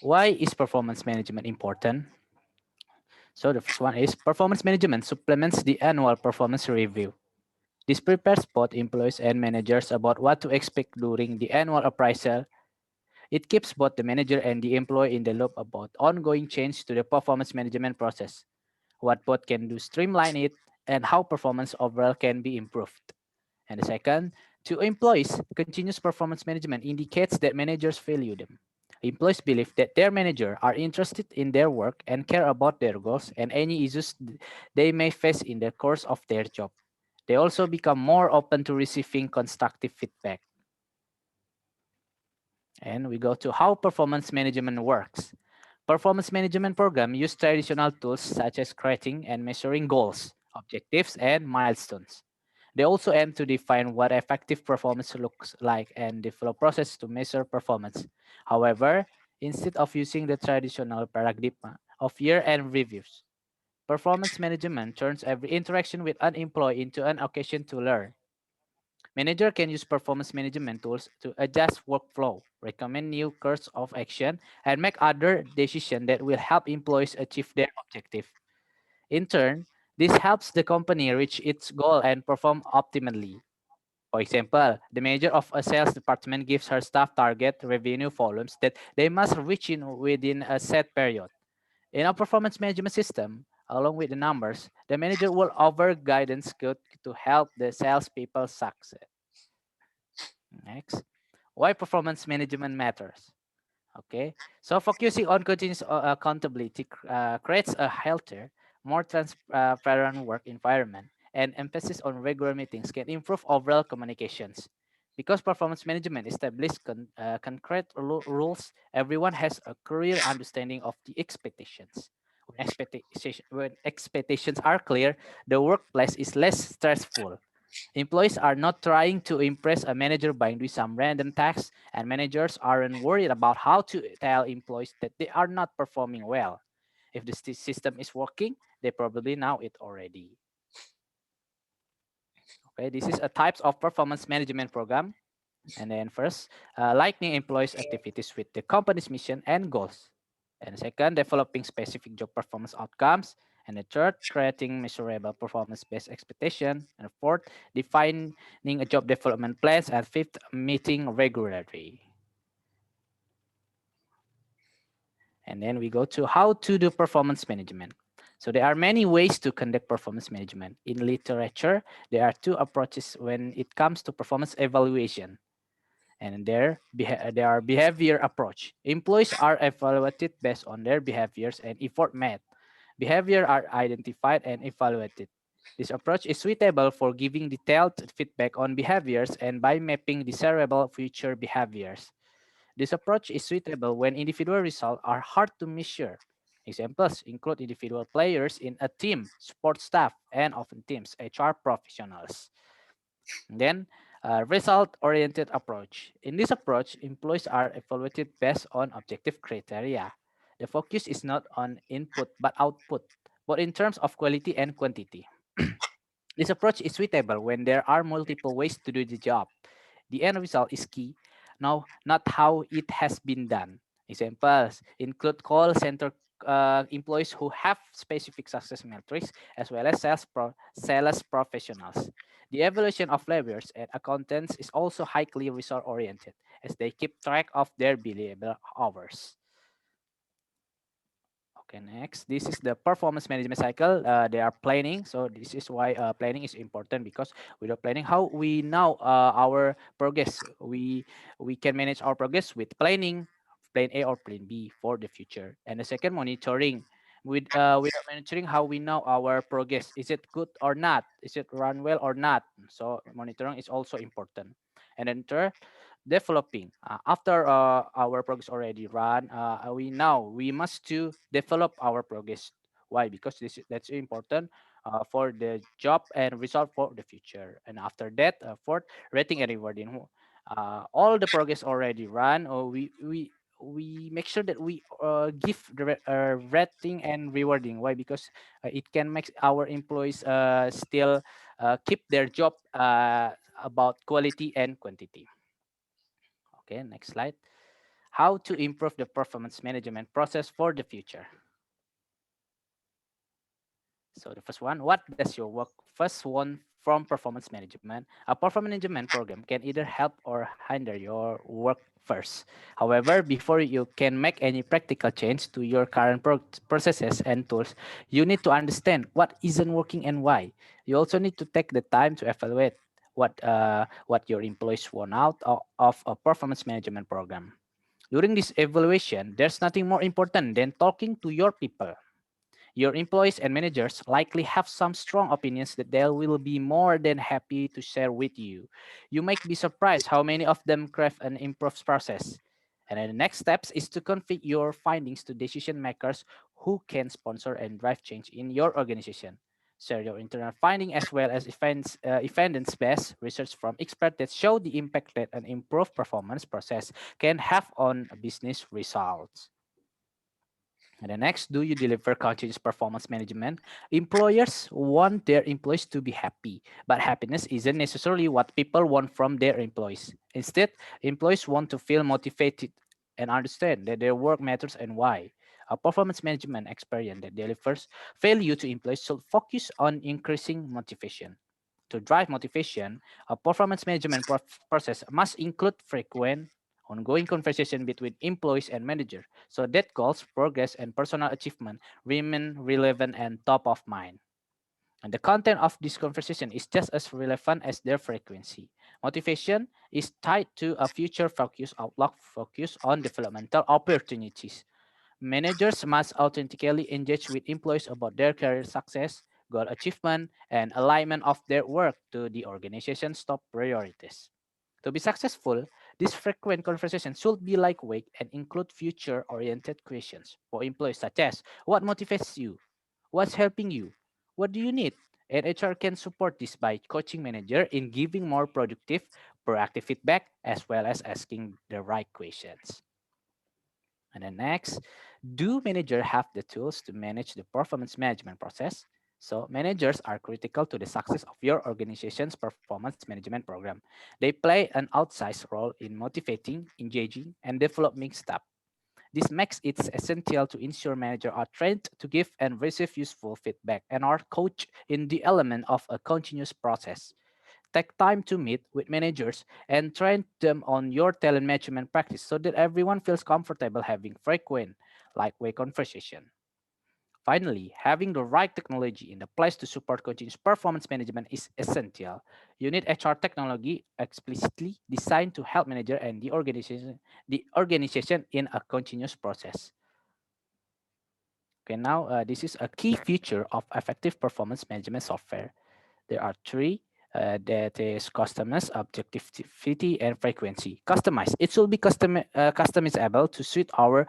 Speaker 13: Why is performance management important? So the first one is performance management supplements the annual performance review. This prepares both employees and managers about what to expect during the annual appraisal. It keeps both the manager and the employee in the loop about ongoing change to the performance management process, what both can do streamline it, and how performance overall can be improved. And the second, to employees, continuous performance management indicates that managers value them. Employees believe that their manager are interested in their work and care about their goals and any issues they may face in the course of their job. They also become more open to receiving constructive feedback. And we go to how performance management works. Performance management program use traditional tools such as creating and measuring goals, objectives, and milestones. They also aim to define what effective performance looks like and develop process to measure performance. However, instead of using the traditional paradigm of year-end reviews, performance management turns every interaction with an employee into an occasion to learn. Manager can use performance management tools to adjust workflow, recommend new course of action, and make other decisions that will help employees achieve their objective. In turn, this helps the company reach its goal and perform optimally. For example, the manager of a sales department gives her staff target revenue volumes that they must reach in within a set period. In a performance management system, along with the numbers, the manager will offer guidance code to help the salespeople succeed. Next, why performance management matters. Okay, so focusing on continuous accountability creates a healthier, more transparent work environment, and emphasis on regular meetings can improve overall communications. Because performance management establishes concrete rules, everyone has a clear understanding of the expectations. When expectations are clear, the workplace is less stressful. Employees are not trying to impress a manager by doing some random tasks, and managers aren't worried about how to tell employees that they are not performing well. If the system is working, they probably know it already. Okay, this is a types of performance management program. And then first, aligning employees' activities with the company's mission and goals. And second, developing specific job performance outcomes. And the third, creating measurable performance-based expectation. And fourth, defining a job development plans. And fifth, meeting regularly. And then we go to how to do performance management. So there are many ways to conduct performance management. In literature, there are two approaches when it comes to performance evaluation. And there are behavior approach. Employees are evaluated based on their behaviors and effort made. Behavior are identified and evaluated. This approach is suitable for giving detailed feedback on behaviors and by mapping desirable future behaviors. This approach is suitable when individual results are hard to measure. Examples include individual players in a team, support staff, and often teams, HR professionals. And then, result-oriented approach. In this approach, employees are evaluated based on objective criteria. The focus is not on input but output, both in terms of quality and quantity. This approach is suitable when there are multiple ways to do the job. The end result is key, now not how it has been done. Examples include call center employees who have specific success metrics as well as sales professionals. The evaluation of lawyers and accountants is also highly result oriented as they keep track of their billable hours. Okay, next, this is the performance management cycle. They are planning. So this is why planning is important, because without planning, how we know our progress? We can manage our progress with planning, plan A or plan B for the future. And the second, monitoring. Without monitoring, how we know our progress? Is it good or not? Is it run well or not? So monitoring is also important. And then third, developing. After our progress already run, we now we must to develop our progress. Why? Because that's important for the job and result for the future. And after that, fourth, rating and rewarding. All the progress already run, or we make sure that we give the rating and rewarding. Why? Because it can make our employees still keep their job about quality and quantity. Okay, next slide. How to improve the performance management process for the future. So the first one, what does your work first want from performance management? A performance management program can either help or hinder your work first. However, before you can make any practical change to your current processes and tools, you need to understand what isn't working and why. You also need to take the time to evaluate what your employees want out of a performance management program. During this evaluation, there's nothing more important than talking to your people. Your employees and managers likely have some strong opinions that they will be more than happy to share with you. You might be surprised how many of them craft an improved process. And then the next steps is to convey your findings to decision makers who can sponsor and drive change in your organization. Share your internal finding as well as evidence-based research from experts that show the impact that an improved performance process can have on business results. And the next, do you deliver continuous performance management? Employers want their employees to be happy, but happiness isn't necessarily what people want from their employees. Instead, employees want to feel motivated and understand that their work matters and why. A performance management experience that delivers value to employees should focus on increasing motivation. To drive motivation, a performance management process must include frequent, ongoing conversation between employees and manager so that goals, progress, and personal achievement remain relevant and top of mind. And the content of this conversation is just as relevant as their frequency. Motivation is tied to a future focus outlook focused on developmental opportunities. Managers must authentically engage with employees about their career success, goal achievement, and alignment of their work to the organization's top priorities. To be successful, this frequent conversation should be lightweight and include future-oriented questions for employees such as, what motivates you? What's helping you? What do you need? And HR can support this by coaching manager in giving more productive, proactive feedback as well as asking the right questions. And then next, do managers have the tools to manage the performance management process? So managers are critical to the success of your organization's performance management program. They play an outsized role in motivating, engaging, and developing staff. This makes it essential to ensure managers are trained to give and receive useful feedback and are coached in the element of a continuous process. Take time to meet with managers and train them on your talent management practice so that everyone feels comfortable having frequent, lightweight conversation. Finally, having the right technology in the place to support continuous performance management is essential. You need HR technology explicitly designed to help manager and the organization in a continuous process. Okay, now this is a key feature of effective performance management software. There are three. That is customers, objectivity, and frequency. Customized. It should be customizable to suit our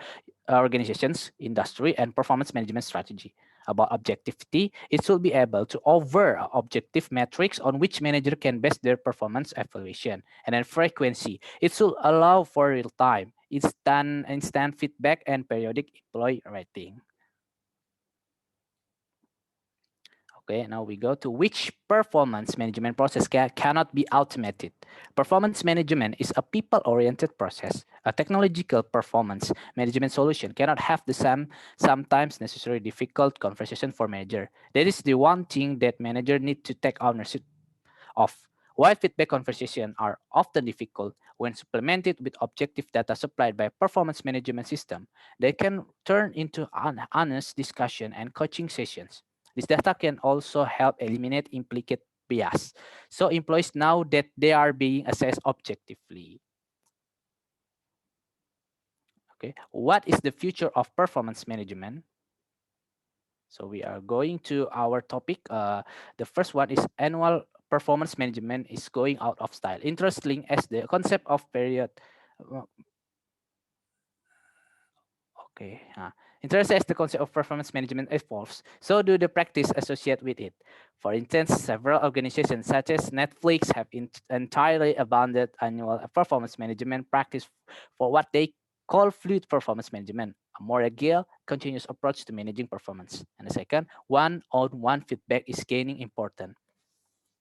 Speaker 13: organization's industry and performance management strategy. About objectivity, it should be able to offer objective metrics on which manager can base their performance evaluation. And then frequency, it should allow for real-time, instant feedback, and periodic employee rating. Okay, now we go to which performance management process cannot be automated. Performance management is a people-oriented process. A technological performance management solution cannot have the same, sometimes necessary difficult conversation for manager. That is the one thing that manager need to take ownership of. While feedback conversations are often difficult, when supplemented with objective data supplied by a performance management system, they can turn into honest discussion and coaching sessions. This data can also help eliminate implicit bias, so employees know that they are being assessed objectively. Okay, what is the future of performance management? So we are going to our topic. The first one is annual performance management is going out of style. Interesting as the concept of period. uh, Okay. Interesting as the concept of performance management evolves, so do the practice associated with it. For instance, several organizations such as Netflix have entirely abandoned annual performance management practice for what they call fluid performance management, a more agile, continuous approach to managing performance. And the second, one-on-one feedback is gaining importance.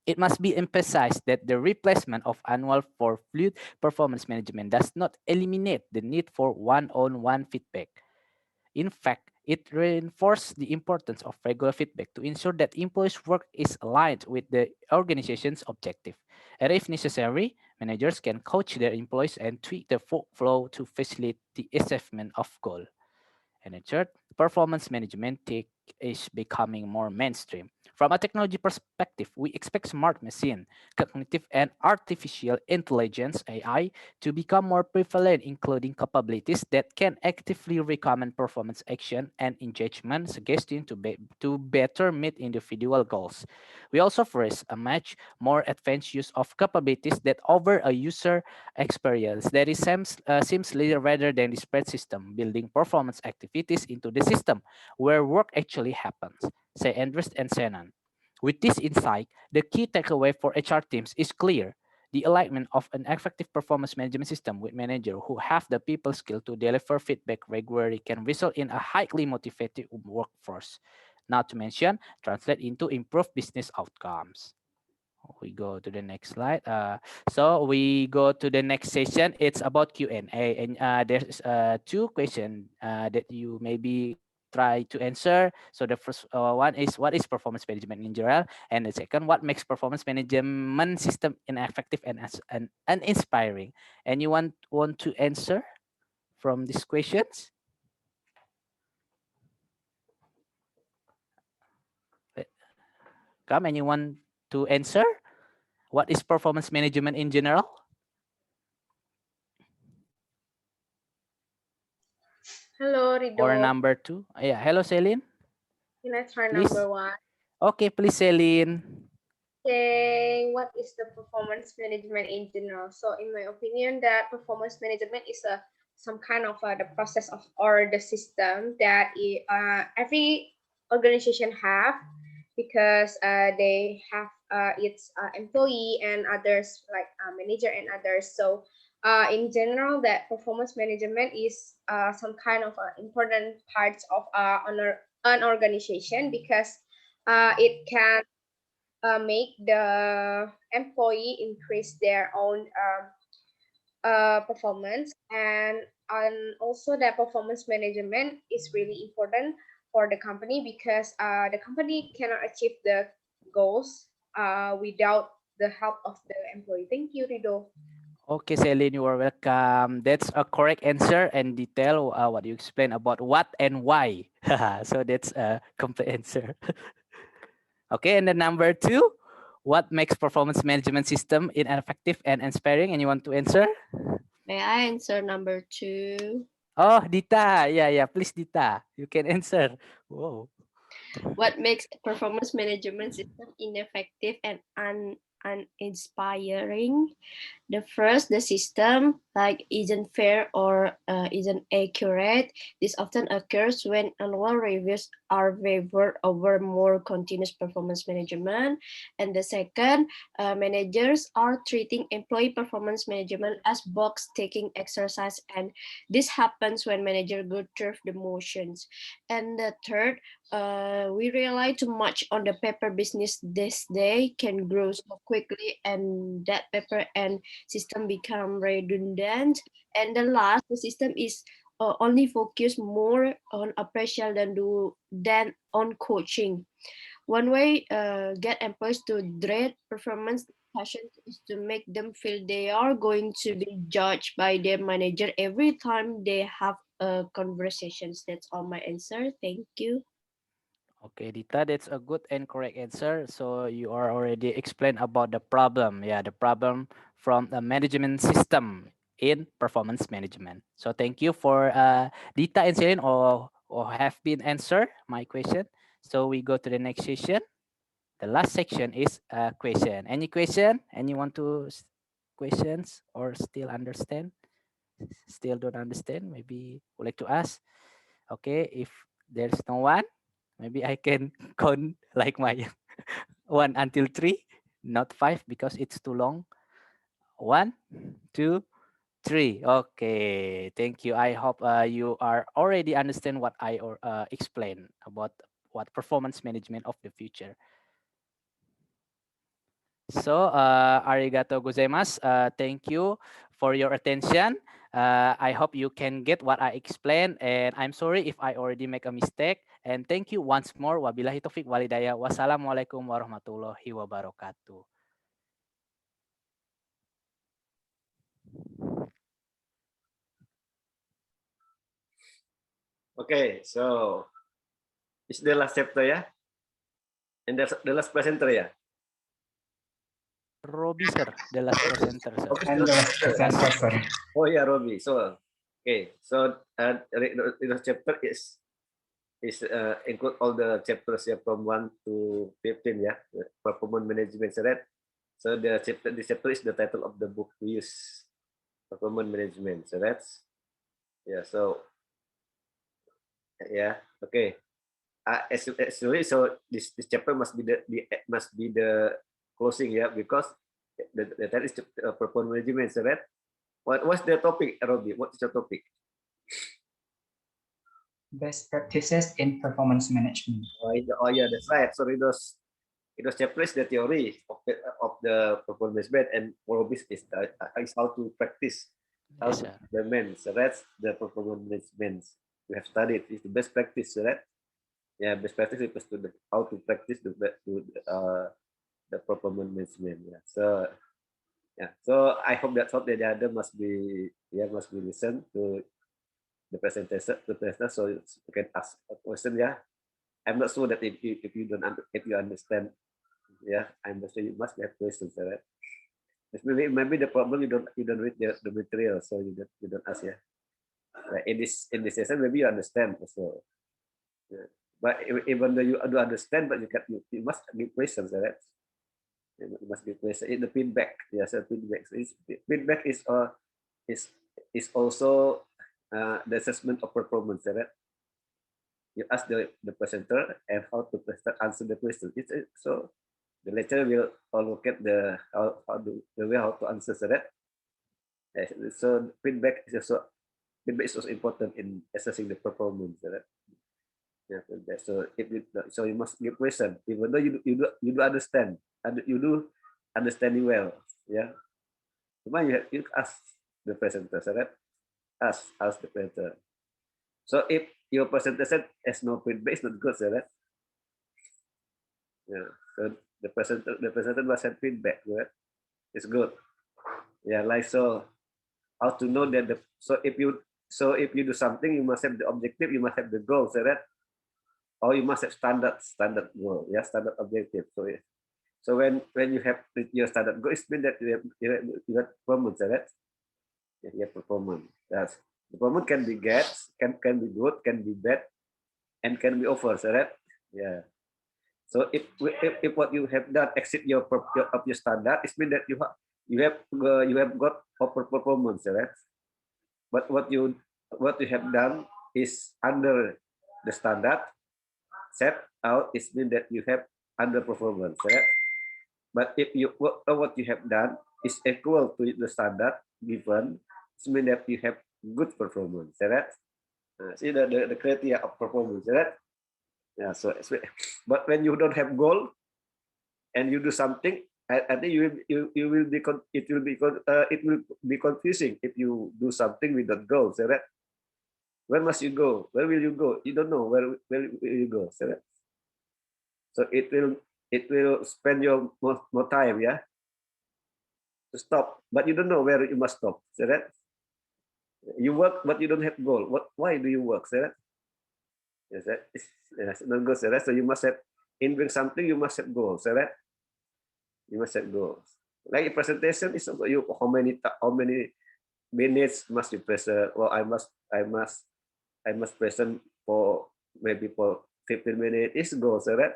Speaker 13: It must be emphasized that the replacement of annual for fluid performance management does not eliminate the need for one-on-one feedback. In fact, it reinforces the importance of regular feedback to ensure that employees' work is aligned with the organization's objective. And if necessary, managers can coach their employees and tweak the flow to facilitate the achievement of goal. And the third, performance management tech is becoming more mainstream. From a technology perspective, we expect smart machine, cognitive and artificial intelligence (AI) to become more prevalent, including capabilities that can actively recommend performance action and engagement suggestions to better meet individual goals. We also face a much more advanced use of capabilities that offer a user experience that is seamlessly rather than disparate system, building performance activities into the system where work actually happens, say Andres and Shannon. With this insight, the key takeaway for HR teams is clear. The alignment of an effective performance management system with managers who have the people skill to deliver feedback regularly can result in a highly motivated workforce. Not to mention, translate into improved business outcomes. We go to the next slide. So we go to the next session. It's about Q&A, and there's two questions that you maybe try to answer. So the first one is, what is performance management in general? And the second, what makes performance management system ineffective and inspiring? And you want to answer from these questions? Come, and you want to answer? What is performance management in general?
Speaker 7: Hello, Rido.
Speaker 13: Or number two? Yeah, hello, Celine.
Speaker 7: Can I try
Speaker 13: Please.
Speaker 7: number one?
Speaker 13: Okay, please, Celine.
Speaker 7: Okay, what is the performance management in general? So in my opinion, that performance management is some kind of the process of or the system that every organization have, because they have its employee and others, like manager and others. So in general, that performance management is some kind of important parts of an organization, because it can make the employee increase their own performance, and also that performance management is really important for the company, because the company cannot achieve the goals without the help of the employee. Thank you, Rido.
Speaker 13: Okay, Celine, you are welcome. That's a correct answer and detail what you explained about what and why. So that's a complete answer. Okay, and then number two, what makes performance management system ineffective and inspiring? And you want to answer?
Speaker 14: May I answer number two?
Speaker 13: Oh, Dita. Yeah, please, Dita. You can answer. Whoa.
Speaker 14: What makes performance management system ineffective and uninspiring? The first, the system isn't fair or isn't accurate. This often occurs when annual reviews are favored over more continuous performance management. And the second, managers are treating employee performance management as box-taking exercise, and this happens when manager go through the motions. And the third, we rely too much on the paper business this day can grow so quickly, and that paper and system become redundant. And the last, the system is only focused more on operation than on coaching. One way get employees to dread performance passion is to make them feel they are going to be judged by their manager every time they have conversations. That's all my answer. Thank you.
Speaker 13: Okay, Dita, that's a good and correct answer. So you are already explained about the problem. Yeah, the problem from the management system in performance management. So thank you for Dita and Celine or have been answered my question. So we go to the next session. The last section is a question. Any question? Anyone to questions or still understand? Still don't understand? Maybe would like to ask. Okay, if there's no one, maybe I can count like my 1 until 3, not 5 because it's too long. 1, 2, 3. Okay, thank you. I hope you are already understand what I explained about what performance management of the future. So, arigato gozaimasu. Thank you for your attention. I hope you can get what I explained, and I'm sorry if I already make a mistake. And thank you once more. Wabillahi taufiq walhidayah. Wassalamualaikum warahmatullahi wabarakatuh.
Speaker 1: Okay, so it's the last chapter, yeah? And that's the last presenter, yeah?
Speaker 13: Robbie, sir, the last presenter, sir.
Speaker 11: And the last presenter, sir.
Speaker 1: Oh yeah, Robbie. So okay, so the chapter is include all the chapters, yeah, from 1 to 15, yeah, performance management. So that, so this chapter is the title of the book we use, performance management. So that's, yeah. So yeah, okay. Actually, so this chapter must be the closing, yeah, because that is the performance management, so that what's the topic, Robbie? What's the topic?
Speaker 11: Best practices in performance management.
Speaker 1: Oh yeah, that's right. So it was chapters the theory of the performance management, and Robbie is how to practice, how to implement. So that's the performance management we have studied. It's the best practice, so that best practice is to how to practice the performance management. Yeah. So I hope that the other must be listen to the presentation, so you can ask a question. Yeah, I'm not sure that if you don't if you understand, I'm sure you must have questions, right? Maybe the problem you don't read the material, so you don't ask. Yeah, like in this session maybe you understand also. Yeah. But even though you do understand, but you must give questions, right? You must give questions. In the feedback, so feedback is also the assessment of performance, right? You ask the presenter and how to answer the question. So the lecturer will look at the way how to answer that. So feedback is also important in assessing the performance, right? Yeah, feedback. So you must give question, even though you do understand and you do understanding well. Yeah, you ask the presenter, right? Ask the presenter. So if your presentation has no feedback, it's not good, right? Yeah. So the presenter must have feedback, right? It's good. Yeah, like so. How to know that if you do something, you must have the objective, you must have the goal, right? Or you must have standard goal, standard objective. So when you have your standard goal, it means that you have performance, right? You have performance. Yes. The performance can be can be good, can be bad, and can be over, right? Yeah. So if what you have done exceed your standard, it means that you have got proper performance, right? But what you have done is under the standard set out, it means that you have underperformance, right? But if what you have done is equal to the standard given, it means that you have good performance, right? See the criteria of performance, right? Yeah. So, but when you don't have goal and you do something, I think you will be it will be confusing if you do something without goals, right? Where must you go? Where will you go? You don't know where will you go, right? So it will spend your more time, to stop, but you don't know where you must stop, right? You work, but you don't have goal. Why do you work, right? Yes, not goals, right? So you must have in doing something. You must have goals, right? You must have goals. Like a presentation is about you. How many minutes must you present? Well, I must present for maybe for 15 minutes. It's goals, right?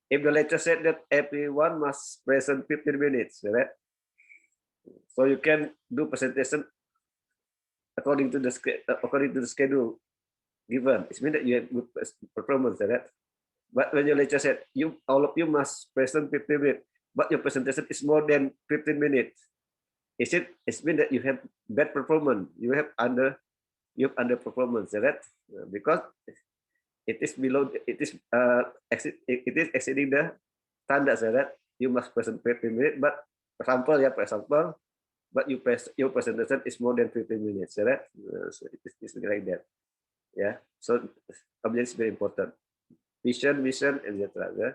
Speaker 1: If the lecturer said that everyone must present 15 minutes, right? So you can do presentation according to the schedule given. It means that you have good performance, right? But when your lecturer said all of you must present 15 minutes, but your presentation is more than 15 minutes, it means that you have bad performance. You have underperformance, right? Because it is below. It is exceeding the standards, right? You must present 15 minutes, but for example, but your presentation is more than 15 minutes, right? So it's like that. Yeah. So object is very important. Vision, etc. Yeah?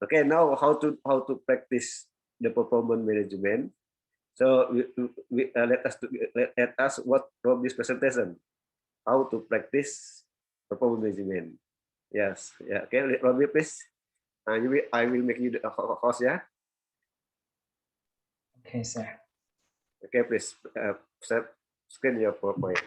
Speaker 1: Okay. Now how to practice the performance management. So let us what from this presentation how to practice performance management. Yes. Yeah. Okay. Robbie, please. I will make you the host. Yeah.
Speaker 11: Okay, sir.
Speaker 1: Okay, please screen your PowerPoint.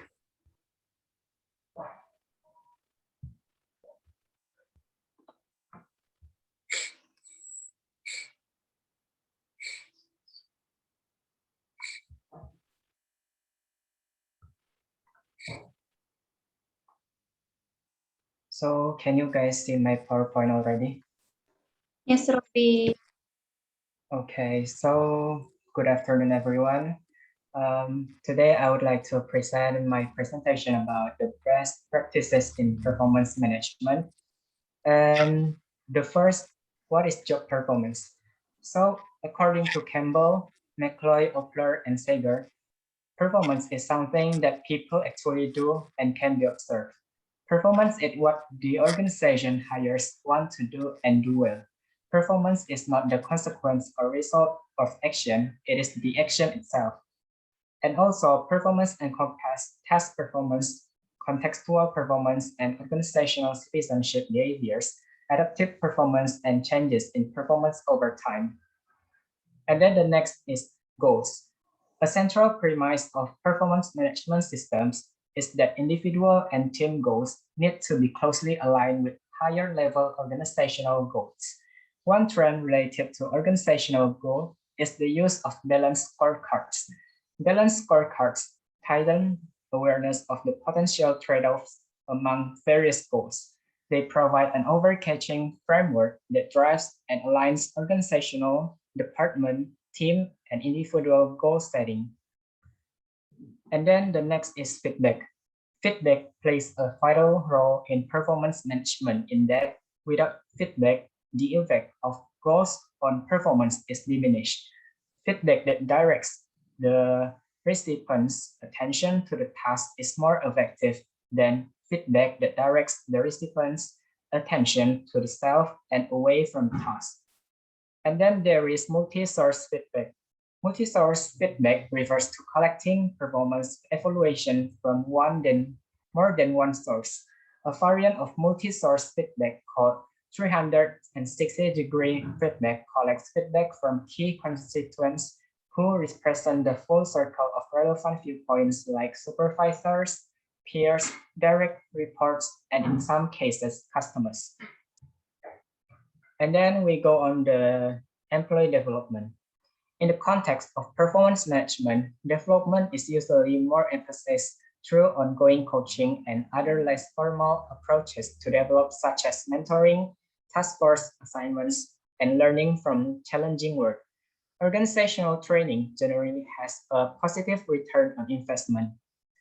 Speaker 11: So can you guys see my PowerPoint already?
Speaker 3: Yes, Robbie.
Speaker 11: Okay, so good afternoon, everyone. Today, I would like to present my presentation about the best practices in performance management. And the first, what is job performance? So, according to Campbell, McCloy, Opler, and Sager, performance is something that people actually do and can be observed. Performance is what the organization hires want to do and do well. Performance is not the consequence or result of action, it is the action itself. And also, performance encompasses task performance, contextual performance, and organizational citizenship behaviors, adaptive performance, and changes in performance over time. And then the next is goals. A central premise of performance management systems is that individual and team goals need to be closely aligned with higher level organizational goals. One trend related to organizational goal is the use of balanced scorecards. Balanced scorecards heighten awareness of the potential trade-offs among various goals. They provide an overarching framework that drives and aligns organizational, department, team, and individual goal setting. And then the next is feedback. Feedback plays a vital role in performance management in that without feedback, the effect of goals on performance is diminished. Feedback that directs the recipient's attention to the task is more effective than feedback that directs the recipient's attention to the self and away from the task. And then there is multi-source feedback. Multi-source feedback refers to collecting performance evaluation from more than one source. A variant of multi-source feedback called 360-degree feedback collects feedback from key constituents who represent the full circle of relevant viewpoints like supervisors, peers, direct reports, and in some cases, customers. And then we go on the employee development. In the context of performance management, development is usually more emphasized through ongoing coaching and other less formal approaches to develop, such as mentoring, task force assignments, and learning from challenging work. Organizational training generally has a positive return on investment.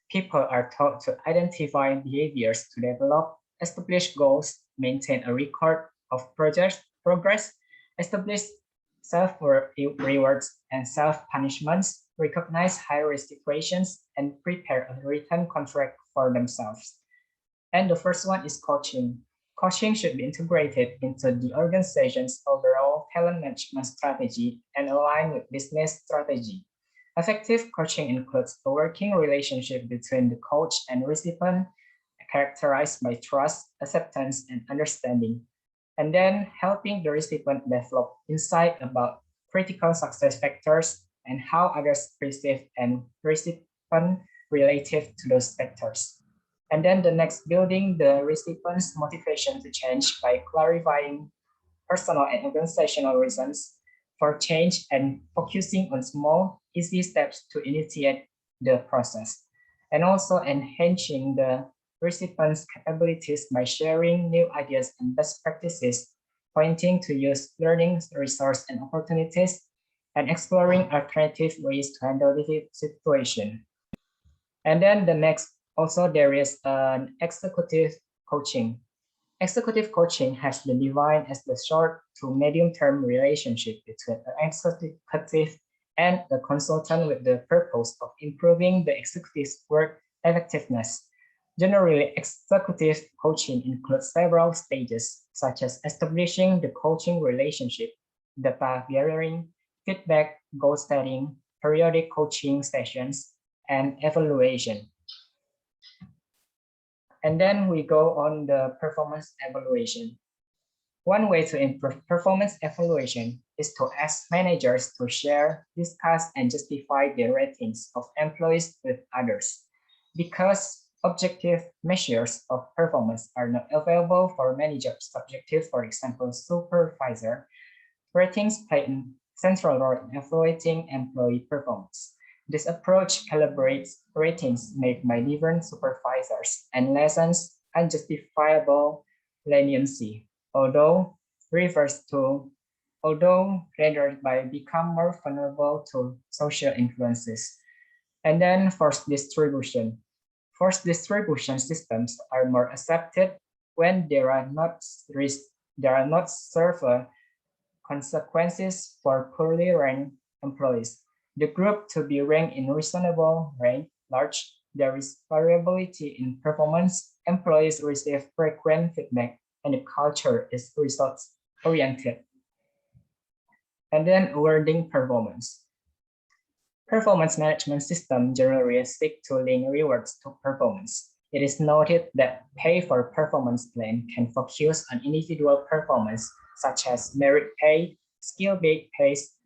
Speaker 11: People are taught to identify behaviors to develop, establish goals, maintain a record of progress, establish self-rewards and self-punishments, recognize high-risk situations, and prepare a written contract for themselves. And the first one is coaching. Coaching should be integrated into the organization's overall talent management strategy and align with business strategy. Effective coaching includes a working relationship between the coach and recipient, characterized by trust, acceptance, and understanding, and then helping the recipient develop insight about critical success factors and how others perceive and recipient relative to those factors. And then the next, building the recipient's motivation to change by clarifying personal and organizational reasons for change and focusing on small, easy steps to initiate the process. And also enhancing the recipient's capabilities by sharing new ideas and best practices, pointing to use learning resources and opportunities, and exploring alternative ways to handle the situation. And then the next, also there is an executive coaching. Executive coaching has been defined as the short to medium-term relationship between an executive and a consultant with the purpose of improving the executive's work effectiveness. Generally, executive coaching includes several stages, such as establishing the coaching relationship, data gathering, feedback, goal setting, periodic coaching sessions, and evaluation. And then we go on the performance evaluation. One way to improve performance evaluation is to ask managers to share, discuss, and justify their ratings of employees with others. Because objective measures of performance are not available for managers subjective, for example, supervisor, ratings play a central role in evaluating employee performance. This approach calibrates ratings made by different supervisors and lessens unjustifiable leniency, although refers to although rather by become more vulnerable to social influences. And then forced distribution. Forced distribution systems are more accepted when there are not severe consequences for poorly ranked employees. The group to be ranked in reasonable rank large, there is variability in performance, employees receive frequent feedback, and the culture is results oriented. And then awarding performance. Performance management system generally seek to link rewards to performance. It is noted that pay for performance plan can focus on individual performance, such as merit pay, skill-based pays,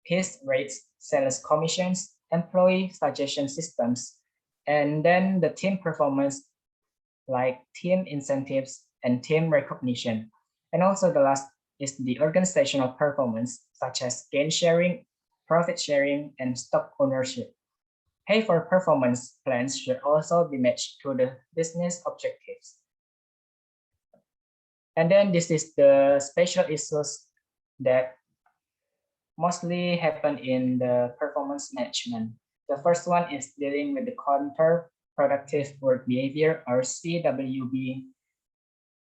Speaker 11: piece rates, sales commissions, employee suggestion systems, and then the team performance like team incentives and team recognition. And also the last is the organizational performance, such as gain sharing, profit sharing, and stock ownership. Pay for performance plans should also be matched to the business objectives. And then this is the special issues that mostly happen in the performance management. The first one is dealing with the counterproductive work behavior, or CWB.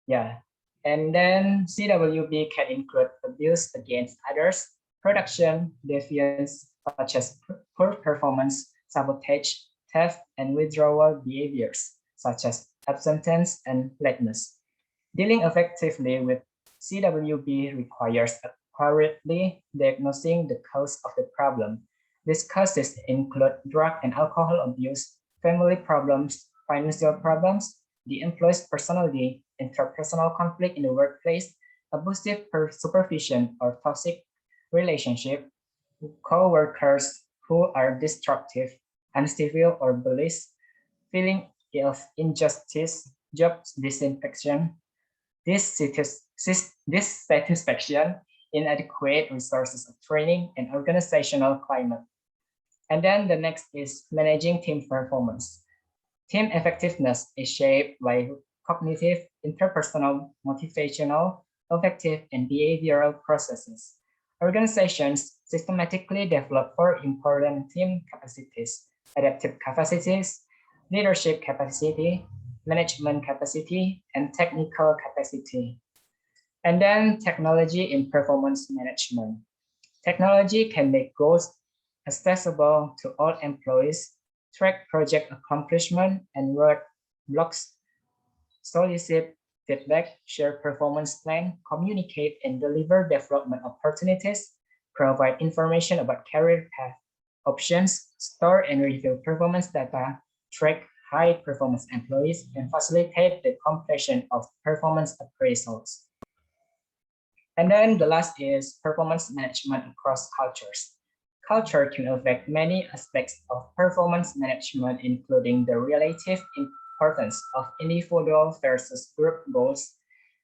Speaker 11: Yeah, and then CWB can include abuse against others, production deviance such as poor performance, sabotage, theft, and withdrawal behaviors such as absentence and lateness. Dealing effectively with CWB requires accurately diagnosing the cause of the problem. These causes include drug and alcohol abuse, family problems, financial problems, the employee's personality, interpersonal conflict in the workplace, abusive supervision or toxic relationship, co-workers who are destructive, uncivil or bullies, feeling of injustice, job dissatisfaction, dissatisfaction, inadequate resources of training, and organizational climate. And then the next is managing team performance. Team effectiveness is shaped by cognitive, interpersonal, motivational, affective, and behavioral processes. Organizations systematically develop four important team capacities: adaptive capacities, leadership capacity, management capacity, and technical capacity. And then technology in performance management. Technology can make goals accessible to all employees, track project accomplishment and work blocks, solicit feedback, share performance plan, communicate and deliver development opportunities, provide information about career path options, store and review performance data, track high performance employees, and facilitate the completion of performance appraisals. And then the last is performance management across cultures. Culture can affect many aspects of performance management, including the relative importance of individual versus group goals,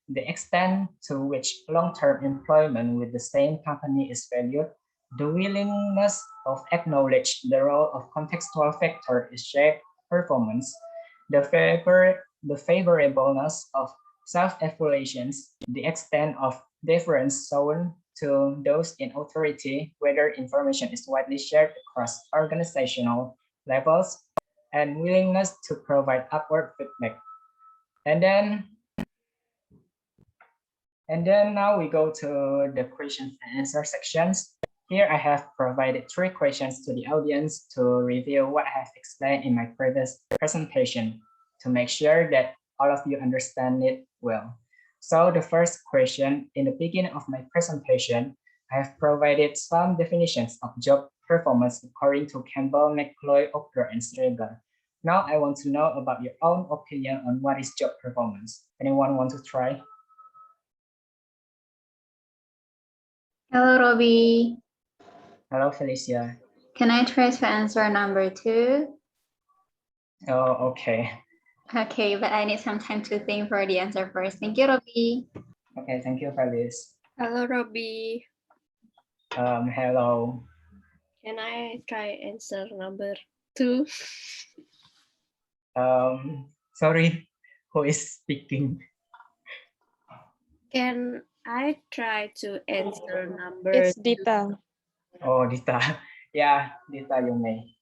Speaker 11: the extent to which long-term employment with the same company is valued, the willingness of acknowledge the role of contextual factor is shape performance, the favorableness of self-evaluations, the extent of deference shown to those in authority, whether information is widely shared across organizational levels, and willingness to provide upward feedback. And then now we go to the questions and answer sections. Here I have provided 3 questions to the audience to review what I have explained in my previous presentation to make sure that all of you understand it well. So the first question, in the beginning of my presentation, I have provided some definitions of job performance according to Campbell, McCloy, Ockler, and Strager. Now I want to know about your own opinion on what is job performance. Anyone want to try?
Speaker 3: Hello, Robbie.
Speaker 11: Hello, Felicia.
Speaker 3: Can I try to answer number 2?
Speaker 11: Oh, okay.
Speaker 3: Okay, but I need some time to think for the answer first. Thank you, Robbie.
Speaker 11: Okay, thank you, Felice.
Speaker 14: Hello, Robbie.
Speaker 11: Hello.
Speaker 14: Can I try answer number 2?
Speaker 11: Sorry, who is speaking?
Speaker 14: Can I try to answer number
Speaker 5: It's Dita.
Speaker 11: Oh, Dita. Yeah, Dita, you may.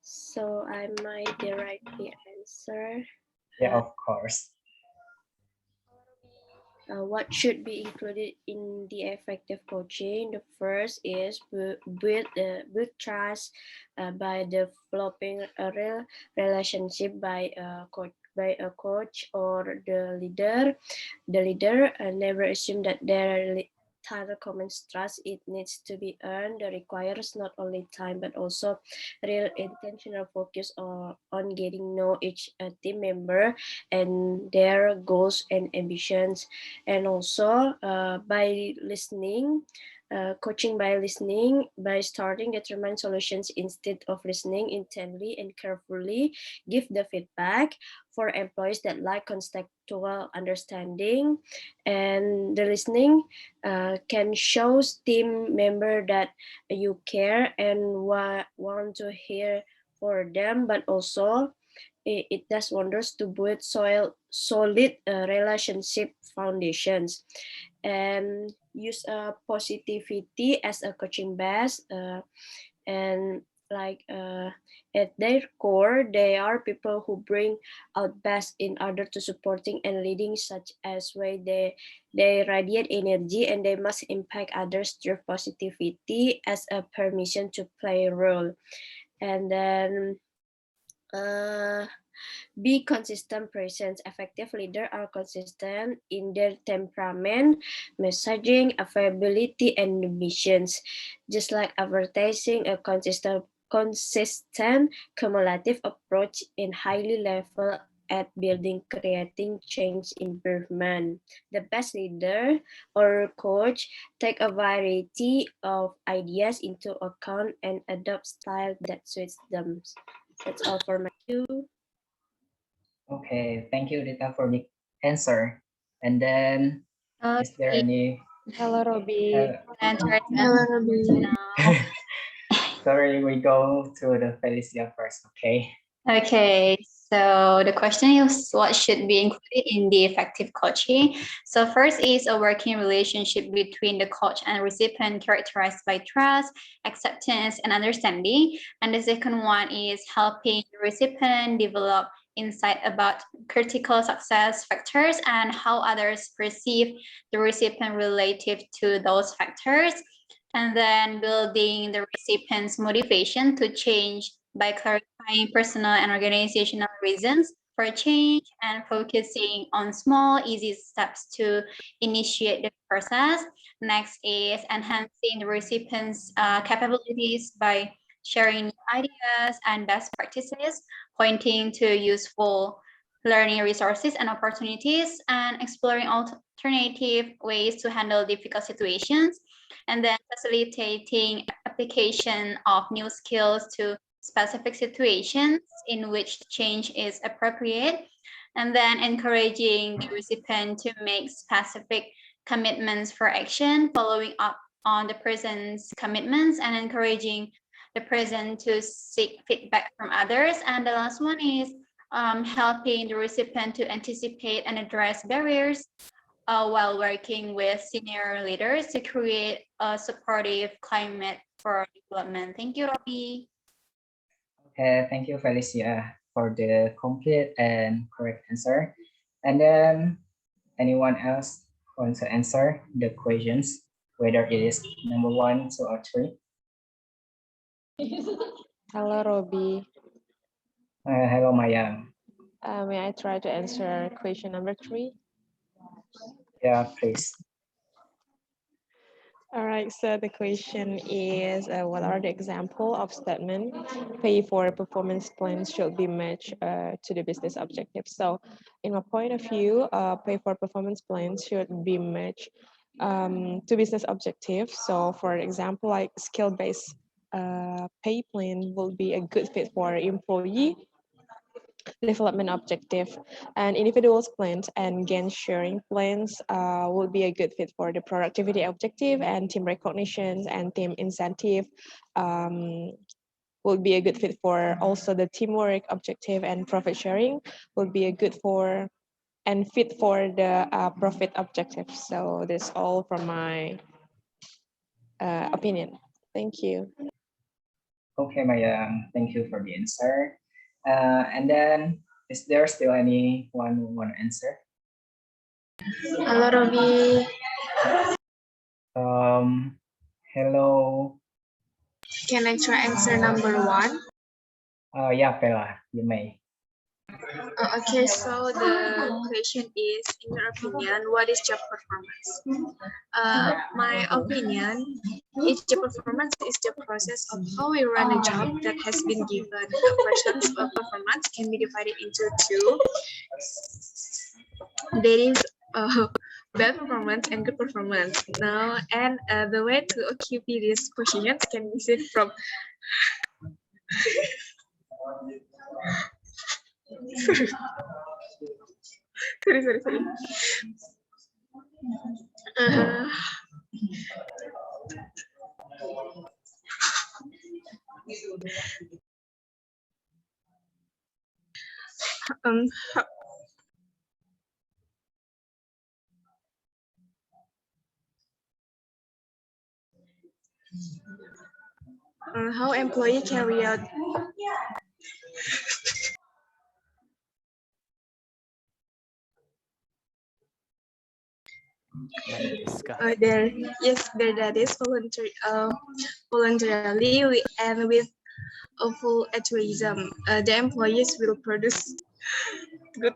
Speaker 14: So I might write the answer.
Speaker 11: Yeah, of course.
Speaker 14: What should be included in the effective coaching? The first is build trust by developing a real relationship by a coach or the leader. The leader never assume that their title commands trust. It needs to be earned. That requires not only time but also real intentional focus on getting know each team member and their goals and ambitions, and also by listening. Coaching by listening, by starting determine solutions instead of listening intently and carefully, give the feedback for employees that lack contextual understanding. And the listening can show team member that you care and want to hear for them, but also it does wonders to build solid relationship foundations. And use positivity as a coaching base, and like at their core they are people who bring out best in order to supporting and leading such as way they radiate energy and they must impact others through positivity as a permission to play a role. And then be consistent presence. Effective leaders are consistent in their temperament, messaging, availability, and missions. Just like advertising, a consistent cumulative approach in highly level at building, creating change improvement. The best leader or coach take a variety of ideas into account and adopt style that suits them. That's all for my you.
Speaker 11: Okay, thank you, Dita, for the answer. And then, is there any?
Speaker 5: Hello, Robbie.
Speaker 12: Hello, Robbie.
Speaker 11: Sorry, we go to the Felicia first, okay?
Speaker 3: Okay, so the question is what should be included in the effective coaching? So first is a working relationship between the coach and recipient characterized by trust, acceptance, and understanding. And the second one is helping the recipient develop insight about critical success factors and how others perceive the recipient relative to those factors. And then building the recipient's motivation to change by clarifying personal and organizational reasons for change and focusing on small, easy steps to initiate the process. Next is enhancing the recipient's capabilities by sharing new ideas and best practices, pointing to useful learning resources and opportunities, and exploring alternative ways to handle difficult situations, and then facilitating application of new skills to specific situations in which change is appropriate, and then encouraging the recipient to make specific commitments for action, following up on the person's commitments, and encouraging the person to seek feedback from others. And the last one is helping the recipient to anticipate and address barriers while working with senior leaders to create a supportive climate for development. Thank you, Robbie.
Speaker 11: Okay, thank you, Felicia, for the complete and correct answer. And then, anyone else want to answer the questions, whether it is number 1, 2, or 3?
Speaker 5: Hello, Robbie.
Speaker 11: Hello, Maya.
Speaker 5: May I try to answer question number 3?
Speaker 11: Yeah, please.
Speaker 5: All right, so the question is, what are the example of statement pay for performance plans should be matched to the business objectives? So in my point of view, pay for performance plans should be matched to business objectives. So for example, like skill-based pay plan will be a good fit for employee development objective, and individuals plans and gain sharing plans will be a good fit for the productivity objective, and team recognition and team incentive will be a good fit for also the teamwork objective, and profit sharing will be a good for and fit for the profit objectives. So that's all from my opinion. Thank you.
Speaker 11: Okay, Maya, thank you for the answer. And then, is there still anyone who want to answer?
Speaker 8: Hello, Robi.
Speaker 11: Hello.
Speaker 8: Can I try answer number 1?
Speaker 11: Yeah, Pela, you may.
Speaker 8: Okay, so the question is, in your opinion, what is job performance? My opinion is job performance is the process of how we run a job that has been given. A person's performance can be divided into two. There is bad performance and good performance. Now, and the way to occupy these questions can be seen from sorry. How employee carry out that is voluntarily and with a full altruism. The employees will produce good.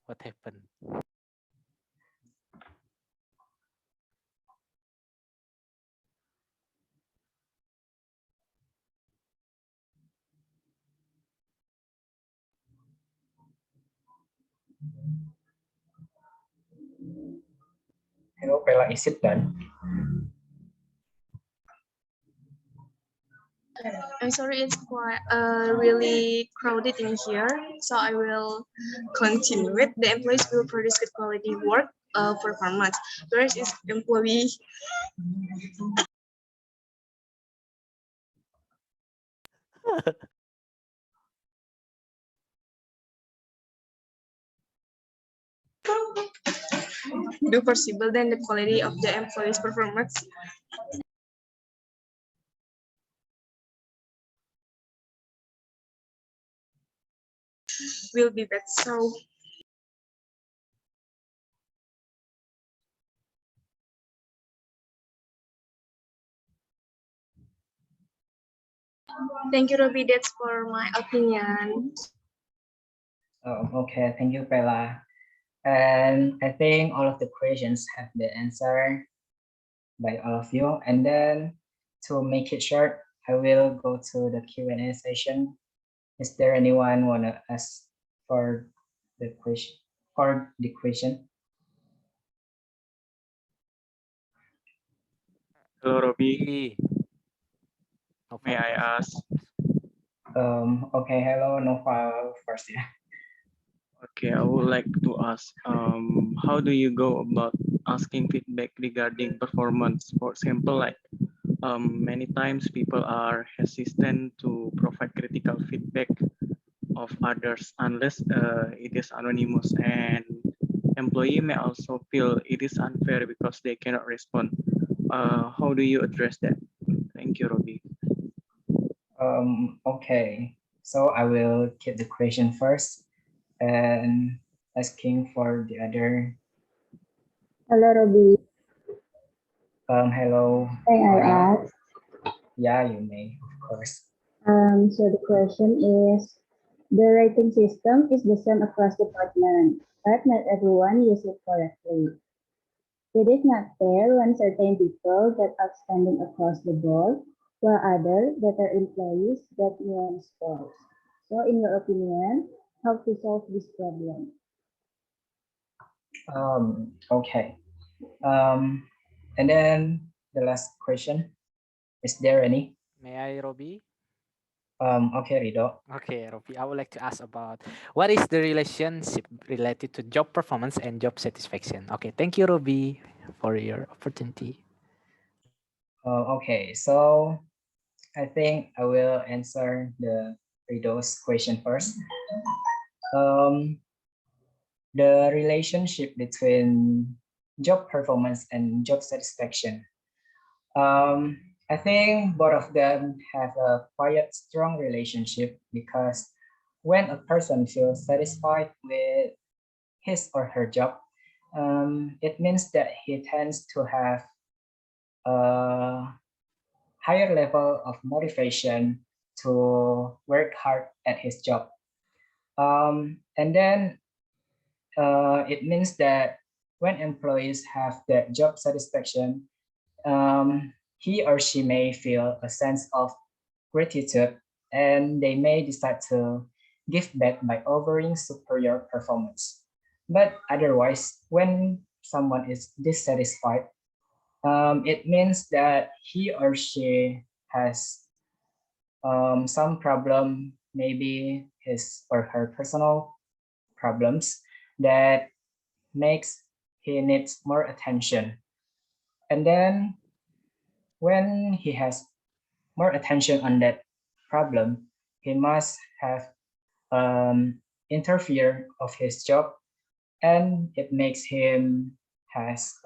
Speaker 13: What happened?
Speaker 11: Hello, Pela, is it done?
Speaker 8: I'm sorry, it's quite really crowded in here, so I will continue it. The employees will produce good quality work performance, whereas is employee. Do possible, then the quality of the employees' performance will be bad. So thank you, Robi. That's for my opinion.
Speaker 11: Okay, thank you, Pela. And I think all of the questions have been answered by all of you. And then to make it short, I will go to the Q&A session. Is there anyone want to ask for the question?
Speaker 9: Hello, Robi. May I ask?
Speaker 11: Okay, hello, Nova first. Yeah.
Speaker 9: Okay, I would like to ask, how do you go about asking feedback regarding performance? For example, like many times people are hesitant to provide critical feedback of others unless it is anonymous, and employee may also feel it is unfair because they cannot respond. How do you address that? Thank you, Robi.
Speaker 11: Okay, so I will keep the question first and asking for the other.
Speaker 12: Hello, Robi.
Speaker 11: Hello.
Speaker 12: May I ask?
Speaker 11: Yeah, you may, of course.
Speaker 12: So the question is, the rating system is the same across departments, but not everyone uses it correctly. It is not fair when certain people get outstanding across the board, while others that are employees get nuanced scores. So in your opinion, how to solve this problem?
Speaker 11: Okay. And then the last question, is there any?
Speaker 13: May I, Robi?
Speaker 11: Okay, Rido.
Speaker 13: Okay, Robi, I would like to ask about what is the relationship related to job performance and job satisfaction? Okay, thank you, Robi, for your opportunity.
Speaker 11: Okay, so I think I will answer Rido's question first. The relationship between job performance and job satisfaction. I think both of them have a quite strong relationship because when a person feels satisfied with his or her job, it means that he tends to have a higher level of motivation to work hard at his job. And then it means that when employees have that job satisfaction, he or she may feel a sense of gratitude and they may decide to give back by offering superior performance. But otherwise, when someone is dissatisfied, it means that he or she has some problem, maybe his or her personal problems that makes he needs more attention. And then when he has more attention on that problem, he must have interfere of his job and it makes him has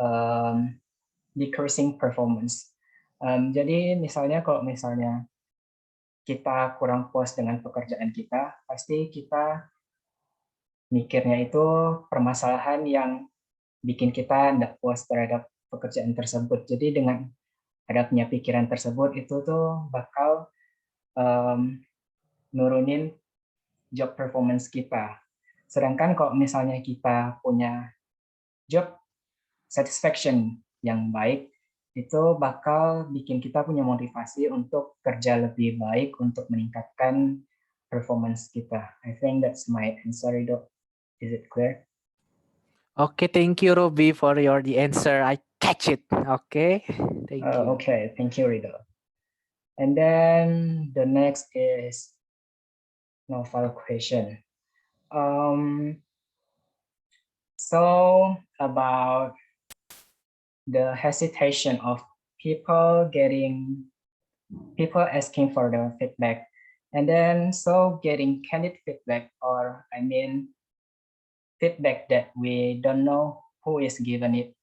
Speaker 11: decreasing performance. Jadi misalnya kalau misalnya kita kurang puas dengan pekerjaan kita, pasti kita mikirnya itu permasalahan yang bikin kita tidak puas terhadap pekerjaan tersebut. Jadi dengan adanya pikiran tersebut itu tuh bakal nurunin job performance kita. Sedangkan kalau misalnya kita punya job satisfaction yang baik, itu bakal bikin kita punya motivasi untuk kerja lebih baik untuk meningkatkan performance kita. I think that's my answer, Rido. Is it clear?
Speaker 13: Okay, thank you, Robbie, for the answer. I catch it. Okay, thank you.
Speaker 11: Okay, thank you, Rido. And then the next is novel question. So about the hesitation of people asking for the feedback, and then so getting candid feedback, or I mean feedback that we don't know who is given it.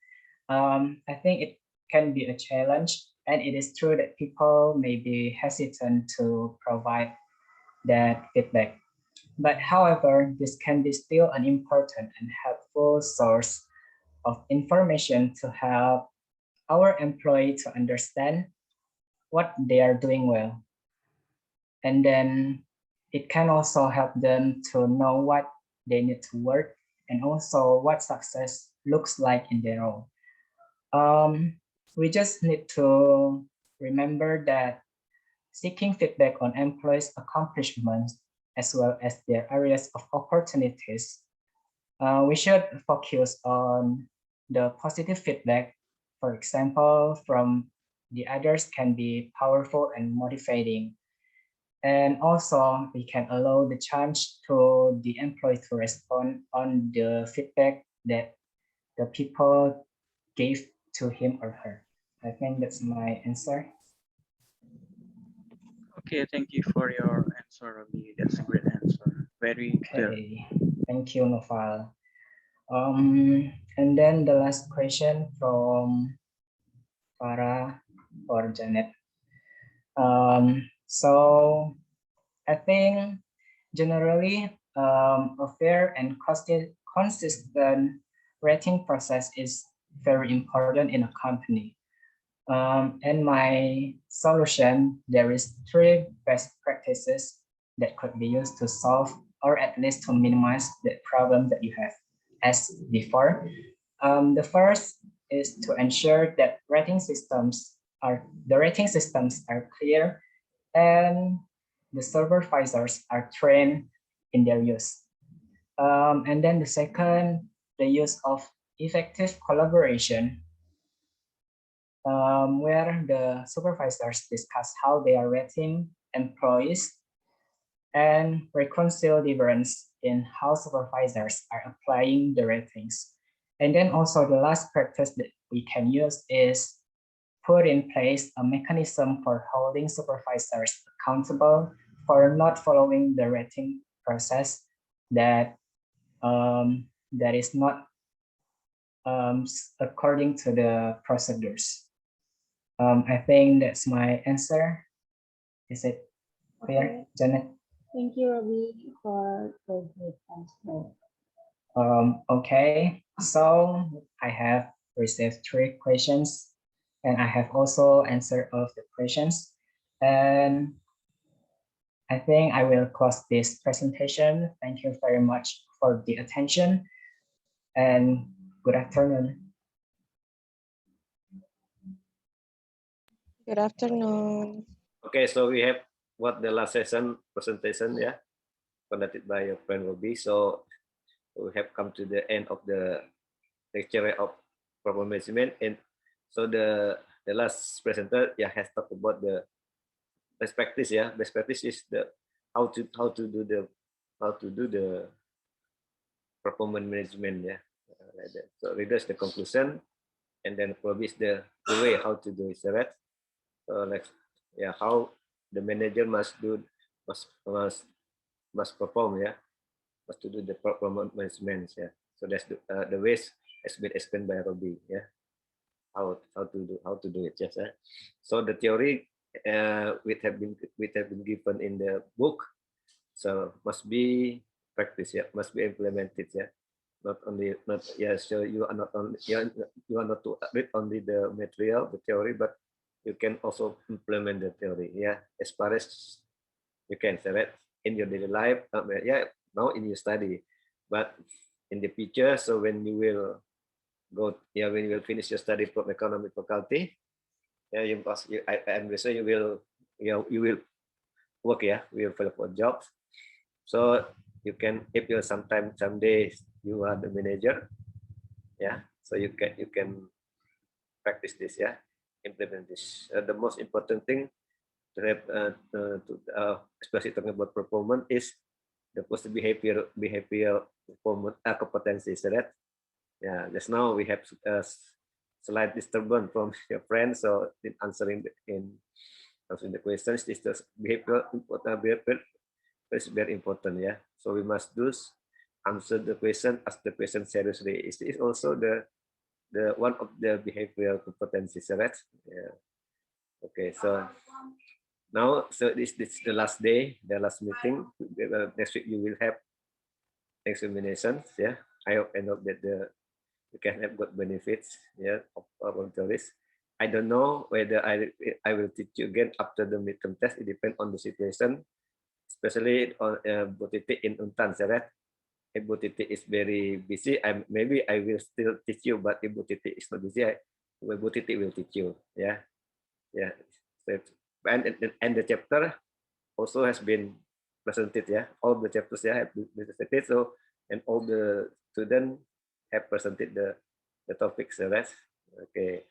Speaker 11: I think it can be a challenge, and it is true that people may be hesitant to provide that feedback. But however, this can be still an important and helpful source of information to help our employee to understand what they are doing well. And then it can also help them to know what they need to work and also what success looks like in their role. We just need to remember that seeking feedback on employees' accomplishments as well as their areas of opportunities, we should focus on the positive feedback. For example, from the others can be powerful and motivating. And also we can allow the chance to the employee to respond on the feedback that the people gave to him or her. I think that's my answer.
Speaker 9: Okay, thank you for your answer, Robbie. That's a great answer. Very clear.
Speaker 11: Okay. Thank you, Noval. And then the last question from Farah or Janet. So I think generally a fair and consistent rating process is very important in a company. And my solution, there is 3 best practices that could be used to solve or at least to minimize the problem that you have asked before. The first is to ensure that the rating systems are clear and the supervisors are trained in their use. And then the second, the use of effective collaboration, where the supervisors discuss how they are rating employees and reconcile difference in how supervisors are applying the ratings. And then also the last practice that we can use is put in place a mechanism for holding supervisors accountable for not following the rating process that that is not according to the procedures. I think that's my answer. Is it clear,
Speaker 12: Okay.
Speaker 11: Janet?
Speaker 12: Thank you, Robbie, for the great answer.
Speaker 11: Okay, so I have received 3 questions and I have also answered all of the questions. And I think I will close this presentation. Thank you very much for the attention and good afternoon.
Speaker 5: Good afternoon.
Speaker 1: Okay, so we have what the last session presentation, yeah, conducted by your friend Robbie. So we have come to the end of the lecture of performance management, and so the last presenter, yeah, has talked about the best practice. Yeah, best practice is the how to do the performance management. Yeah, like that. So readers the conclusion, and then probably the way how to do it. Right? So like, yeah, how the manager must perform. Yeah, must to do the performance management. Yeah. So that's the ways has been explained by Robbie. Yeah, how to do it. Yes. So the theory which have been given in the book, so must be practiced. Yeah, must be implemented. Yeah, not yeah. So you are not only you are not to read only the material, the theory, but you can also implement the theory. Yeah, as far as you can say that in your daily life. Yeah, now in your study, but in the future. So when you will yeah, when you will finish your study from economic faculty, yeah, I'm sure you will, you will work. Yeah, you will apply for jobs. So you can, if you some days you are the manager, yeah. So you can practice this. Yeah, implement this. The most important thing to have especially talking about performance is the positive behavior performance competencies. Right? Yeah, just now we have a slight disturbance from your friend, so in answering the questions, this is behavior important. Behavior is very important. Yeah, so we must do answer the question, ask the question seriously. Is also the one of the behavioral competencies, right? Yeah. Okay, so now, so this is the last day, the last meeting. Next week you will have examinations. Yeah, I hope that you can have good benefits. Yeah, of volunteers. I don't know whether I will teach you again after the midterm test. It depends on the situation, especially on Butiti in Untan, right? If Butiti is very busy, maybe I will still teach you. But if Butiti is not busy, Butiti will teach you. Yeah, yeah. So, and the chapter also has been presented. Yeah, all the chapters, yeah, have been presented. So, and all the students have presented the topics. Right? Okay.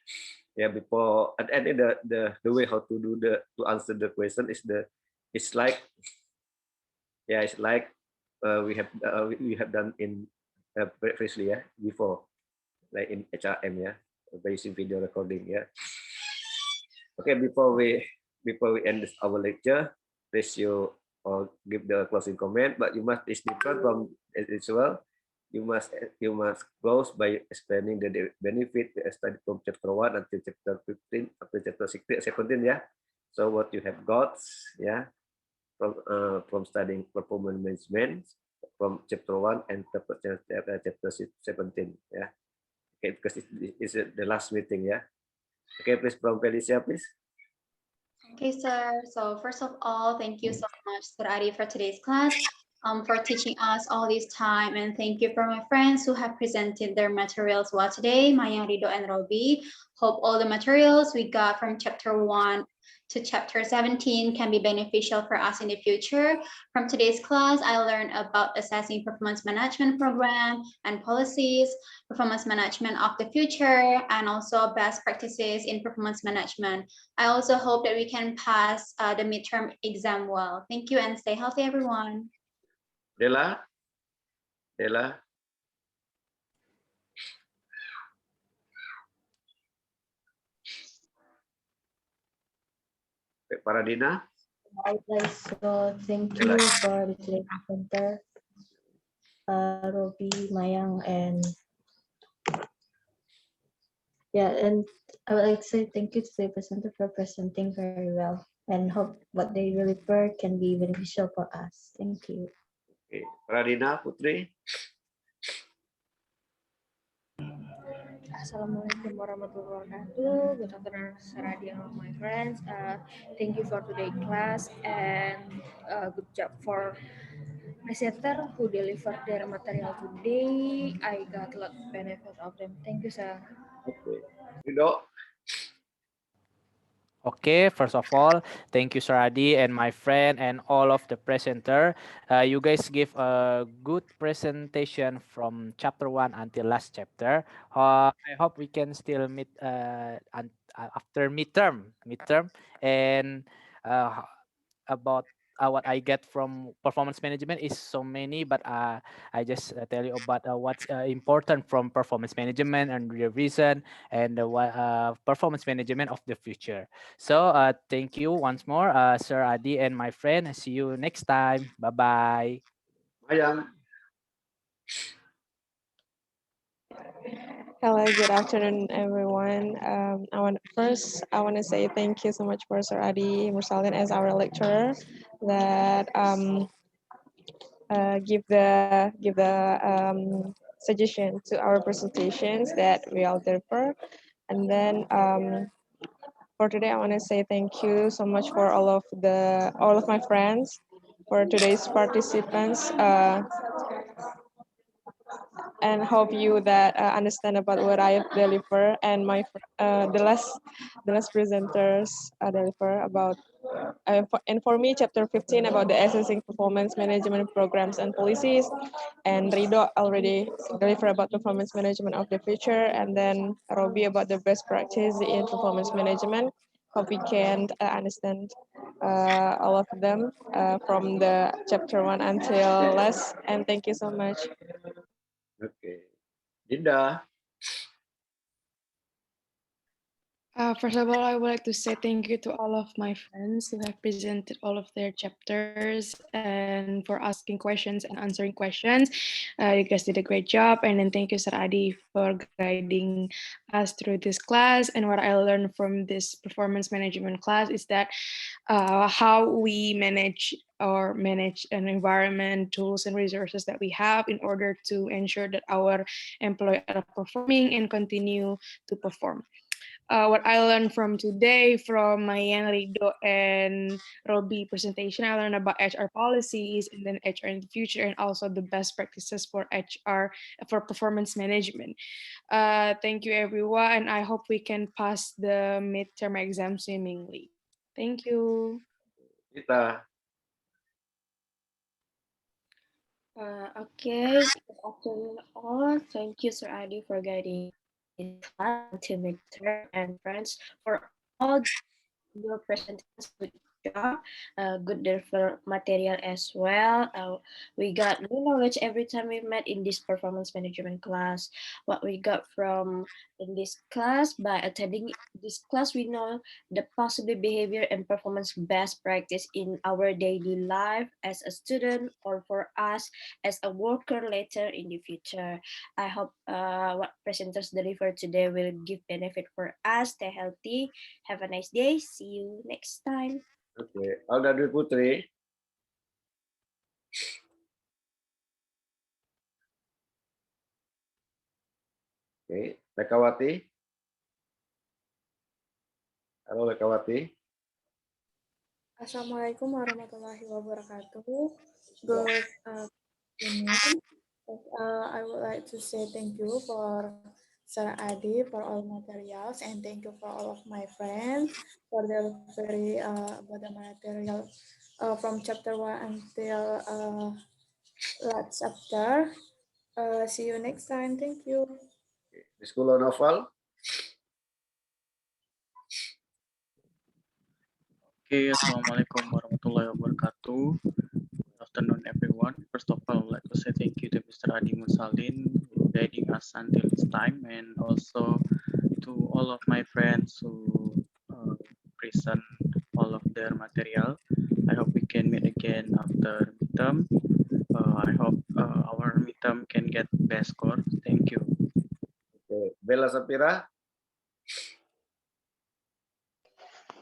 Speaker 1: Yeah. Before and the way how to do to answer the question is it's like, yeah, it's like we have done in previously, yeah, before, like in HRM, yeah, by using video recording. Yeah. Okay. Before we end our lecture, please you give the closing comment, but you must, it's different from as usual. You must close by explaining the benefit study from chapter 1 until chapter 15 up to chapter 16, 17. Yeah. So what you have got, yeah, from studying performance management from chapter 1 and chapter 17. Yeah. Okay, because it's the last meeting. Yeah. Okay, please, from Felicia, please.
Speaker 3: Okay, sir. So first of all, thank you so much, Sir Adi, for today's class, for teaching us all this time. And thank you for my friends who have presented their materials well today, Mayang, Rido, and Robbie. Hope all the materials we got from chapter 1 to chapter 17 can be beneficial for us in the future. From today's class, I learned about assessing performance management program and policies, performance management of the future, and also best practices in performance management. I also hope that we can pass the midterm exam well. Thank you and stay healthy, everyone.
Speaker 1: Dela. Paradina.
Speaker 15: I would like to thank you for the class center, Robi, Mayang, and yeah, and I would like to say thank you to the presenter for presenting very well, and hope what they deliver can be beneficial for us. Thank you.
Speaker 1: Okay. Paradina Putri.
Speaker 4: Assalamualaikum warahmatullahi wabarakatuh. Good afternoon, Saradi and all my friends. Thank you for today's class and good job for presenter who delivered their material today. I got a lot of benefit of them. Thank you, sir.
Speaker 1: Okay. Rido.
Speaker 13: Okay, first of all, thank you, Saradi and my friend and all of the presenter. You guys give a good presentation from chapter 1 until last chapter. I hope we can still meet after midterm, and about what I get from performance management is so many, but I just tell you about what's important from performance management and the reason and the performance management of the future. So thank you once more, Sir Adi and my friend. See you next time. Bye bye.
Speaker 1: Mayang.
Speaker 5: Hello, good afternoon, everyone. I want to say thank you so much for Sir Adi Mursalin as our lecturer that give the suggestion to our presentations that we all deliver. And then for today, I want to say thank you so much for all of my friends, for today's participants. And hope you that understand about what I deliver and the last presenters deliver about and for me chapter 15 about the assessing performance management programs and policies, and Rido already deliver about performance management of the future, and then Robi about the best practice in performance management. Hope we can understand all of them from the chapter 1 until last, and thank you so much.
Speaker 1: Okay. Dinda.
Speaker 6: First of all, I would like to say thank you to all of my friends who have presented all of their chapters and for asking questions and answering questions. You guys did a great job. And then thank you, Sir Adi, for guiding us through this class. And what I learned from this performance management class is that how we manage an environment, tools, and resources that we have in order to ensure that our employees are performing and continue to perform. What I learned from today from Mayang, Rido, and Robi presentation, I learned about HR policies and then HR in the future, and also the best practices for HR for performance management. Thank you, everyone, and I hope we can pass the midterm exam swimmingly. Thank you.
Speaker 1: Kita.
Speaker 14: Okay, good afternoon all. Thank you, Sir Adi, for guiding this class until midterm, and friends for all your presentations. Good job. Good deliver material as well. We got new knowledge every time we met in this performance management class. What we got from in this class, by attending this class, we know the possible behavior and performance best practice in our daily life as a student or for us as a worker later in the future. I hope what presenters deliver today will give benefit for us. Stay healthy. Have a nice day. See you next time.
Speaker 1: Okay. Alda Dwi Putri. Okay. Lekawati. Halo Lekawati.
Speaker 8: Assalamualaikum warahmatullahi wabarakatuh. Good afternoon. I would like to say thank you for Sir Adi for all materials, and thank you for all of my friends for their very about the material from chapter 1 until last chapter. See you next time. Thank you.
Speaker 1: Diskulo Novel.
Speaker 9: Okay, Assalamualaikum warahmatullahi wabarakatuh. Good afternoon, everyone. First of all, I'd like to say thank you to Mr. Adi Mursalin for guiding us until this time, and also to all of my friends who present all of their material. I hope we can meet again after midterm. I hope our midterm can get best score. Thank you.
Speaker 1: Okay. Bella Sapira.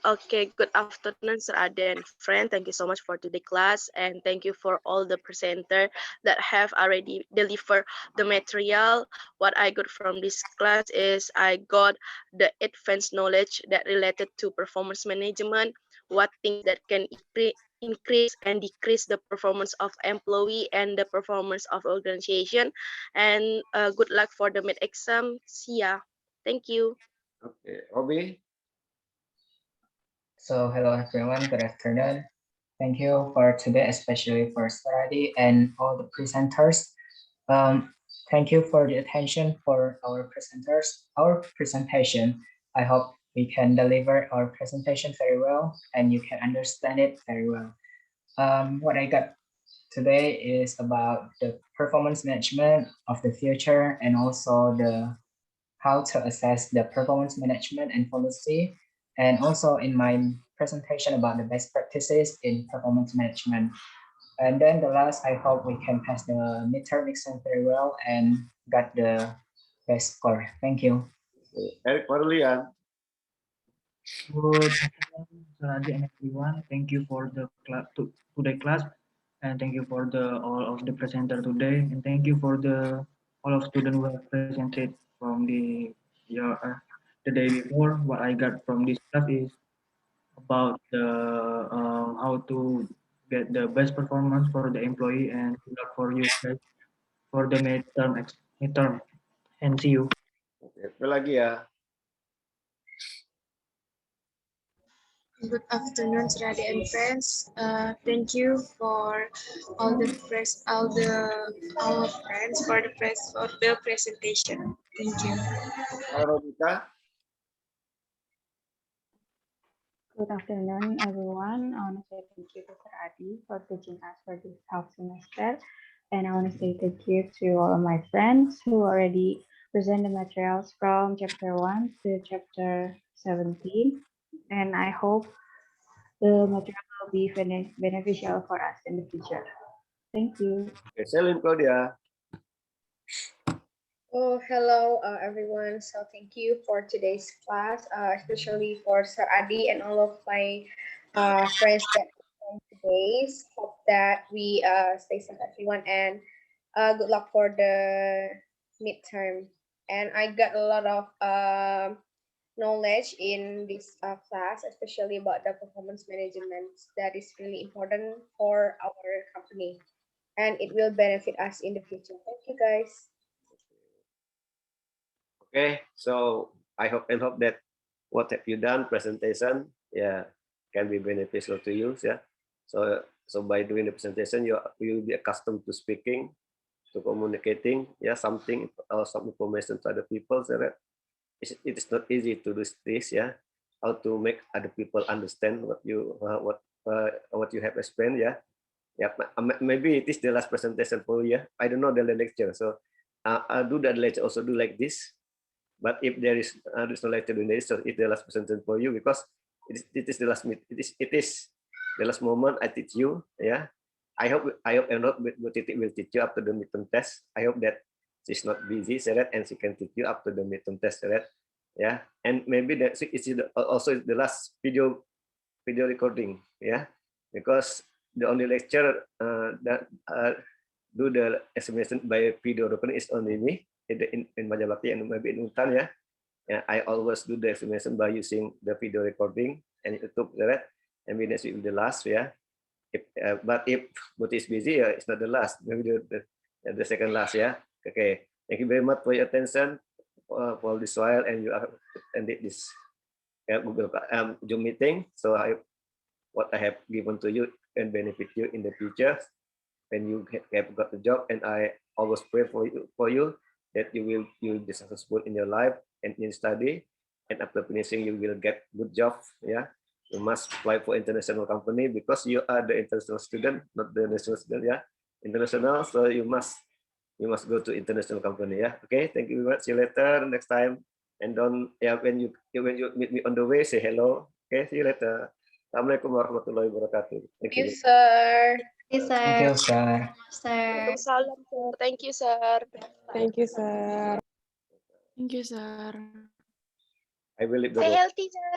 Speaker 16: Okay, good afternoon, Sir Ade and friend. Thank you so much for today class, and thank you for all the presenter that have already delivered the material. What I got from this class is I got the advanced knowledge that related to performance management, what things that can increase and decrease the performance of employee and the performance of organization. And good luck for the mid exam. See ya. Thank you.
Speaker 1: Okay, Obi.
Speaker 11: So hello everyone, good afternoon. Thank you for today, especially for study and all the presenters. Thank you for the attention for our presenters. Our presentation, I hope we can deliver our presentation very well and you can understand it very well. What I got today is about the performance management of the future and also the how to assess the performance management and policy, and also in my presentation about the best practices in performance management. And then the last, I hope we can pass the midterm exam very well and got the best score. Thank you.
Speaker 1: Eric Marlian.
Speaker 17: Good afternoon, Sir Adi and everyone. Thank you for the today class, and thank you for the all of the presenter today, and thank you for the all of students who have presented from the day before. What I got from this class is about the how to get the best performance for the employee, and good luck for you guys for the midterm, and see you.
Speaker 1: Okay, apa lagi ya?
Speaker 6: Good afternoon, Sradi and friends. Thank you for all the our friends for the presentation. Thank you.
Speaker 1: Robita.
Speaker 12: Good afternoon, everyone. I want to say thank you to Sir Adi for teaching us for this half semester. And I want to say thank you to all of my friends who already present the materials from chapter 1 to chapter 17. And I hope the material will be beneficial for us in the future. Thank you.
Speaker 1: Okay, Celine Claudia.
Speaker 7: Oh, hello, everyone. So thank you for today's class, especially for Sir Adi and all of my friends that attend today's. Hope that we stay safe, everyone, and good luck for the midterm. And I got a lot of knowledge in this class, especially about the performance management. That is really important for our company, and it will benefit us in the future. Thank you, guys.
Speaker 1: Okay, so I hope that what have you done presentation, yeah, can be beneficial to you, yeah. So by doing the presentation, you will be accustomed to speaking, to communicating, yeah, something or some information to other people, so that it is not easy to do this, yeah. How to make other people understand what you have explained, yeah. Yeah, maybe it is the last presentation for you. Yeah? I don't know the lecture, so I'll do that lecture also do like this. But if there is no lecture doing this, so it's the last presentation for you because it is the last it is the last moment I teach you. Yeah, I hope I'm not will teach you after the midterm test. I hope that she's not busy, so that and she can teach you after the midterm test, so that yeah, and maybe that it's also the last video recording. Yeah, because the only lecture that do the examination by video recording is only me in Majapahit and maybe in Untan, yeah. Yeah, I always do the examination by using the video recording and YouTube, that and maybe next week will be the last, yeah. But if Buti is busy, it's not the last, maybe the second last, yeah. Okay, thank you very much for your attention for this while, and you have attended this Google Zoom meeting. So what I have given to you can benefit you in the future when you have got the job, and I always pray for you that you will be successful in your life and in study, and after finishing you will get good job. Yeah, you must apply for international company because you are the international student, not the national student. Yeah, international, so you must go to international company. Yeah, okay, thank you very much. See you later next time, and don't when you meet me on the way, say hello. Okay, see you later. Assalamualaikum warahmatullahi wabarakatuh. Thank
Speaker 7: Thank you,
Speaker 1: you.
Speaker 7: sir.
Speaker 11: Thank you, sir.
Speaker 3: Sir.
Speaker 16: Waalaikumsalam, sir. Thank you, sir.
Speaker 5: Thank you, sir.
Speaker 6: Thank you, sir.
Speaker 1: I will leave the
Speaker 16: Stay
Speaker 1: room.
Speaker 16: healthy, sir.